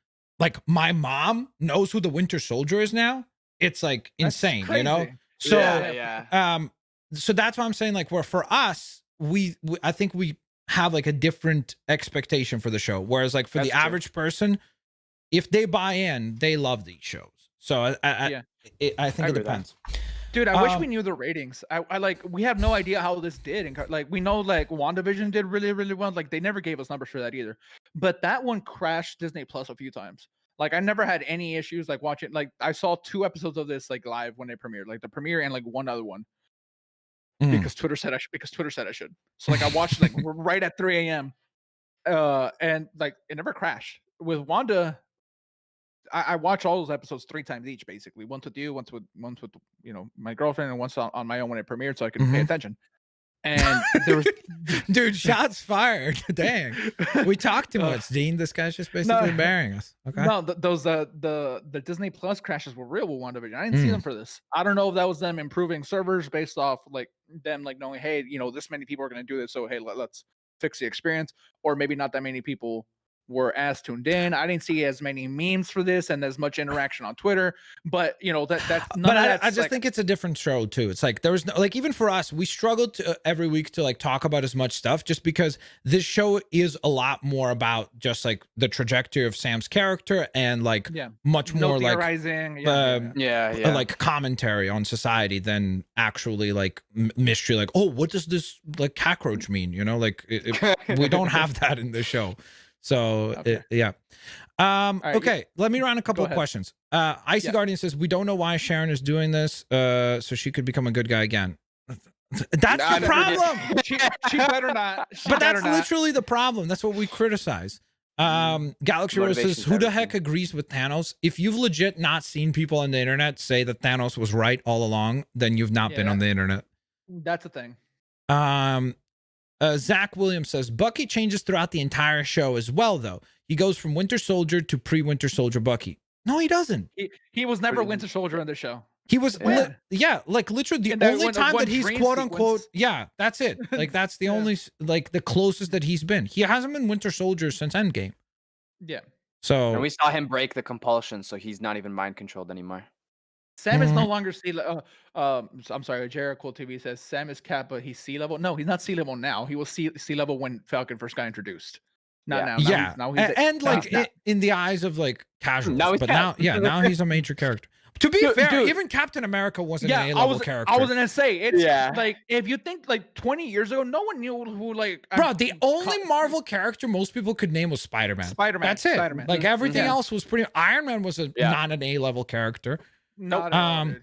my mom knows who the Winter Soldier is now, it's like insane, you know? So so that's why I'm saying like where for us, I think we have like a different expectation for the show, whereas like for the average person, if they buy in, they love these shows. So I think it depends.
Dude, I wish we knew the ratings. I like, we have no idea how this did. And like, we know like WandaVision did really, really well. Like they never gave us numbers for that either. But that one crashed Disney Plus a few times. Like I never had any issues like watching, like I saw 2 episodes of this like live when they premiered, like the premiere and like one other one. Because Twitter said I should. So like I watched like right at 3 a.m. And like it never crashed. With Wanda, I watch all those episodes 3 times each, basically. Once with you, once with you know my girlfriend, and once on my own when it premiered, so I could pay attention. And there was
dude, shots fired. Dang, we talked too much, Dean. This guy's just basically burying us. Okay.
No, those the Disney Plus crashes were real with WandaVision. I didn't see them for this. I don't know if that was them improving servers based off like them like knowing, hey, you know, this many people are going to do this, so hey, let's fix the experience, or maybe not that many people were as tuned in. I didn't see as many memes for this and as much interaction on Twitter, but you know that's
but I just think it's a different show too. It's like there was no, like even for us, we struggled to every week to like talk about as much stuff, just because this show is a lot more about just like the trajectory of Sam's character and like much more like like commentary on society than actually like mystery. Like, oh, what does this like cockroach mean? You know, like we don't have that in this show. So okay, let me run a couple of questions. Icy Guardian says we don't know why Sharon is doing this, so she could become a good guy again. That's the problem.
She better not.
But that's literally the problem. That's what we criticize. Galaxy Rose says, who the heck agrees with Thanos? If you've legit not seen people on the internet say that Thanos was right all along, then you've not been on the internet.
That's a thing.
Zach Williams says Bucky changes throughout the entire show as well, though. He goes from Winter Soldier to pre-Winter Soldier Bucky. No, he doesn't.
He was never Winter Soldier on the show.
He was, like literally the only time that he's quote unquote, that's it. Like that's the only, like the closest that he's been. He hasn't been Winter Soldier since Endgame.
Yeah.
So
and we saw him break the compulsion, so he's not even mind controlled anymore.
Sam is no longer sea level. I'm sorry, Jericho TV says Sam is Cap, but he's sea level. No, he's not sea level now. He was sea level when Falcon first got introduced. Not now. Now he's
and like in the eyes of like casuals. Now he's a major character. To be fair, even Captain America wasn't an A-level character.
I was gonna say it's like if you think like 20 years ago, no one knew who like.
Bro, the only Marvel character most people could name was Spider-Man. That's it.
Spider-Man.
Like everything else was pretty. Iron Man was not an A-level character.
Not at all, dude.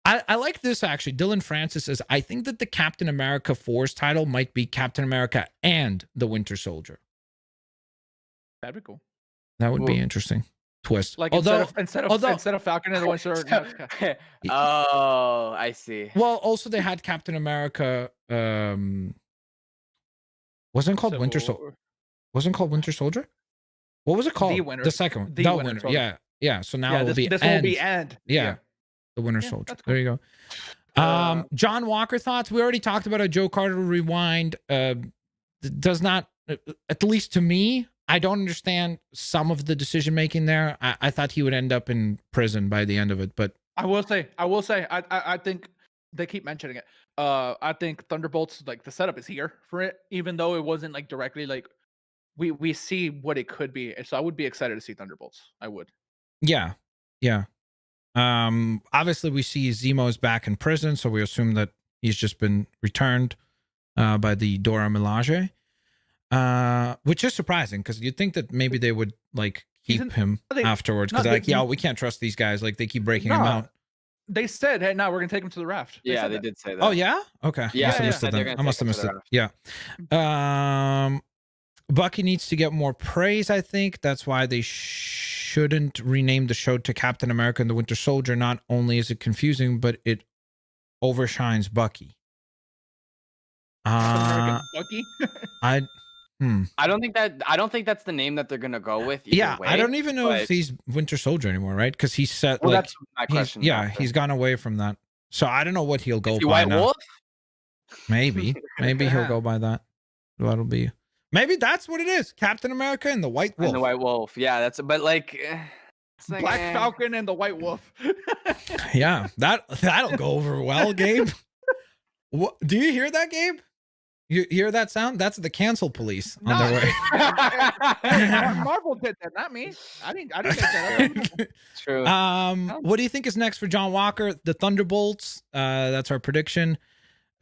I like this actually. Dylan Francis says, I think that the Captain America Force title might be Captain America and the Winter Soldier.
That'd be cool.
That would be interesting. Twist.
Like instead of Falcon and the Winter Soldier.
Oh, I see.
Well, also they had Captain America. Wasn't called Winter Soldier. Wasn't called Winter Soldier. What was it called?
The Winter.
The second one.
The Winter.
Yeah. Yeah. So now
Yeah,
it'll be
this
end.
will be end.
Yeah. The Winter
Yeah,
Soldier.
that's cool.
There you go. John Walker thoughts. We already talked about a Joe Carter rewind. Does not, at least to me, I don't understand some of the decision making there. I thought he would end up in prison by the end of it, but
I will say, I think they keep mentioning it. I think Thunderbolts, like the setup is here for it, even though it wasn't like directly like we see what it could be. So I would be excited to see Thunderbolts. I would.
yeah. Obviously we see Zemo's back in prison, so we assume that he's just been returned by the Dora Milaje. Which is surprising because you'd think that maybe they would like keep him afterwards because they're like, yeah, we can't trust these guys. Like they keep breaking him out.
They said, hey, no, we're gonna take him to the raft.
They did say that.
Oh yeah, okay.
Yeah,
I must have missed it. Yeah. Bucky needs to get more praise. I think that's why they shouldn't rename the show to Captain America and the Winter Soldier. Not only is it confusing, but it overshines Bucky.
Bucky.
I don't think that's the name that they're gonna go with.
Yeah,
way,
I don't even know if he's Winter Soldier anymore, right? Because he's set.
Well,
like,
that's my question.
He's gone away from that, so I don't know what he'll go by
White
now.
Wolf?
Maybe he'll go by that. That'll be. Maybe that's what it is: Captain America and the White Wolf.
And the White Wolf. Yeah, that's. But like,
Black Falcon and the White Wolf.
Yeah, that'll go over well, Gabe. What, do you hear that, Gabe? You hear that sound? That's the cancel police on their way.
Marvel did that, not me. I didn't make that up.
True.
What do you think is next for John Walker? The Thunderbolts. That's our prediction.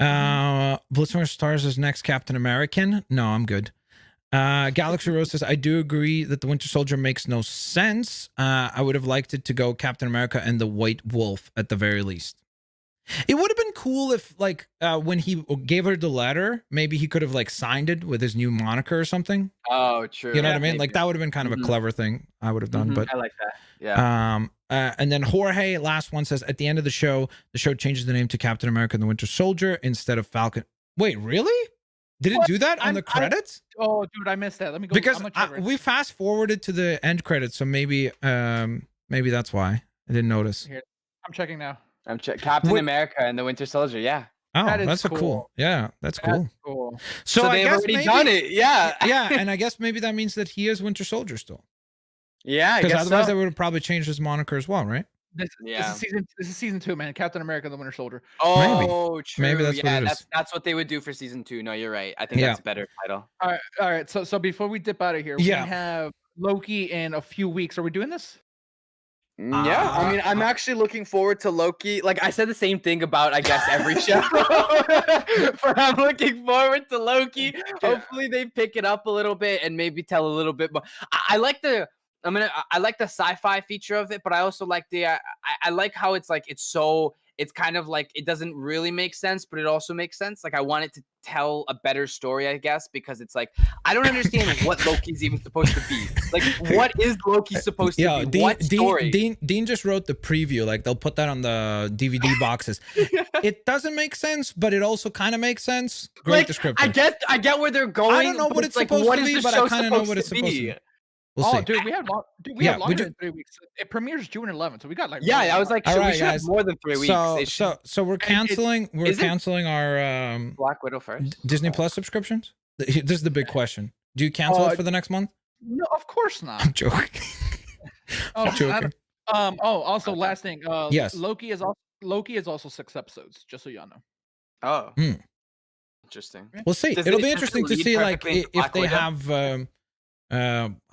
Blitzwinger stars as next Captain American. No, I'm good. Galaxy Rose says, I do agree that the Winter Soldier makes no sense. I would have liked it to go Captain America and the White Wolf at the very least. It would have been cool if, like, when he gave her the letter, maybe he could have, like, signed it with his new moniker or something.
Oh, true.
You know what I mean? Maybe. Like, that would have been kind of a clever thing I would have done. But
I like that. Yeah.
And then Jorge, last one, says, at the end of the show changes the name to Captain America and the Winter Soldier instead of Falcon. Wait, really? Did it do that on the credits?
Oh, dude, I missed that. Let me go.
Because we fast forwarded to the end credits, so maybe that's why I didn't notice.
Here, I'm checking now.
Captain America and the Winter Soldier. Yeah.
Oh, that's cool. Yeah, that's cool.
Cool.
So
they've already done it. Yeah.
Yeah, and I guess maybe that means that he is Winter Soldier still.
Yeah,
because otherwise they would have probably changed his moniker as well, right?
This is season 2, man. Captain America and the Winter Soldier.
Oh,
maybe.
True.
Maybe that's what it is.
That's what they would do for season 2. No, you're right. I think that's a better title.
All right. So before we dip out of here, we have Loki in a few weeks. Are we doing this?
Yeah, I mean, I'm actually looking forward to Loki. Like I said the same thing about, I guess, every show. But I'm looking forward to Loki. Hopefully they pick it up a little bit and maybe tell a little bit more. I like the sci-fi feature of it, but I also like I like how it's like it's kind of like it doesn't really make sense, but it also makes sense. Like I want it to tell a better story, I guess, because it's like I don't understand what Loki's even supposed to be. Like, what is Loki supposed to be? What story?
Dean just wrote the preview. Like they'll put that on the DVD boxes. It doesn't make sense, but it also kind of makes sense. Great description.
I get where they're going.
I don't know what it's supposed to be, but I kind of know what it's supposed to be. We'll see.
Dude, we have longer than 3 weeks. It premieres June 11th, so we got like.
Yeah, I was like, we should have more than 3 weeks.
So we're canceling. We're canceling our
Black Widow first.
Disney Plus subscriptions. This is the big question. Do you cancel it for the next month?
No, of course not.
I'm joking. I'm joking.
Also, last thing.
Yes.
Loki is also 6 episodes. Just so y'all know.
Oh. Interesting.
We'll see. It'll be interesting to see like if they have.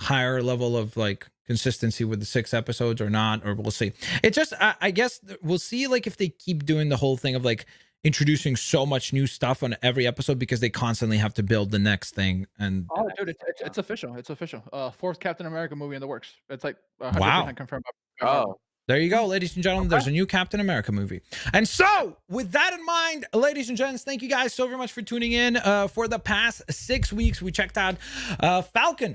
Higher level of like consistency with the 6 episodes or not, or we'll see. It just I guess we'll see like if they keep doing the whole thing of like introducing so much new stuff on every episode because they constantly have to build the next thing. And
dude, it's official. It's official. 4th Captain America movie in the works. It's like
100%
confirmed.
There you go, ladies and gentlemen. There's a new Captain America movie. And so, with that in mind, ladies and gents, thank you guys so very much for tuning in. For the past 6 weeks, we checked out Captain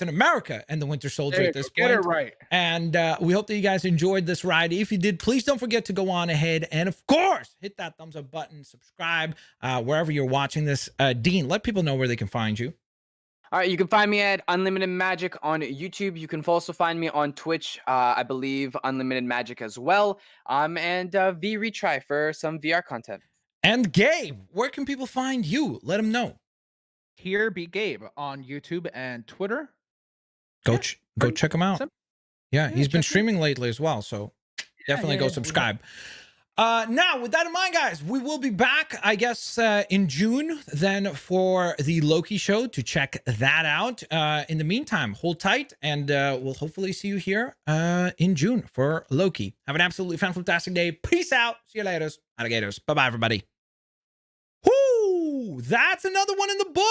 America and the Winter Soldier at this point.
Get it right.
And we hope that you guys enjoyed this ride. If you did, please don't forget to go on ahead and, of course, hit that thumbs up button, subscribe, wherever you're watching this. Dean, let people know where they can find you.
All right, you can find me at Unlimited Magic on YouTube. You can also find me on Twitch, I believe Unlimited Magic as well. And V Retry for some VR content.
And Gabe, where can people find you? Let them know.
Here be Gabe on YouTube and Twitter.
Go
Yeah,
go check him out.
simple.
Yeah, he's been
check him out.
streaming lately as well, so definitely go subscribe. Now, with that in mind, guys, we will be back, I guess, in June then for the Loki show to check that out. In the meantime, hold tight, and we'll hopefully see you here in June for Loki. Have an absolutely fantastic day. Peace out. See you later, alligators. Bye-bye, everybody. Whoo! That's another one in the book.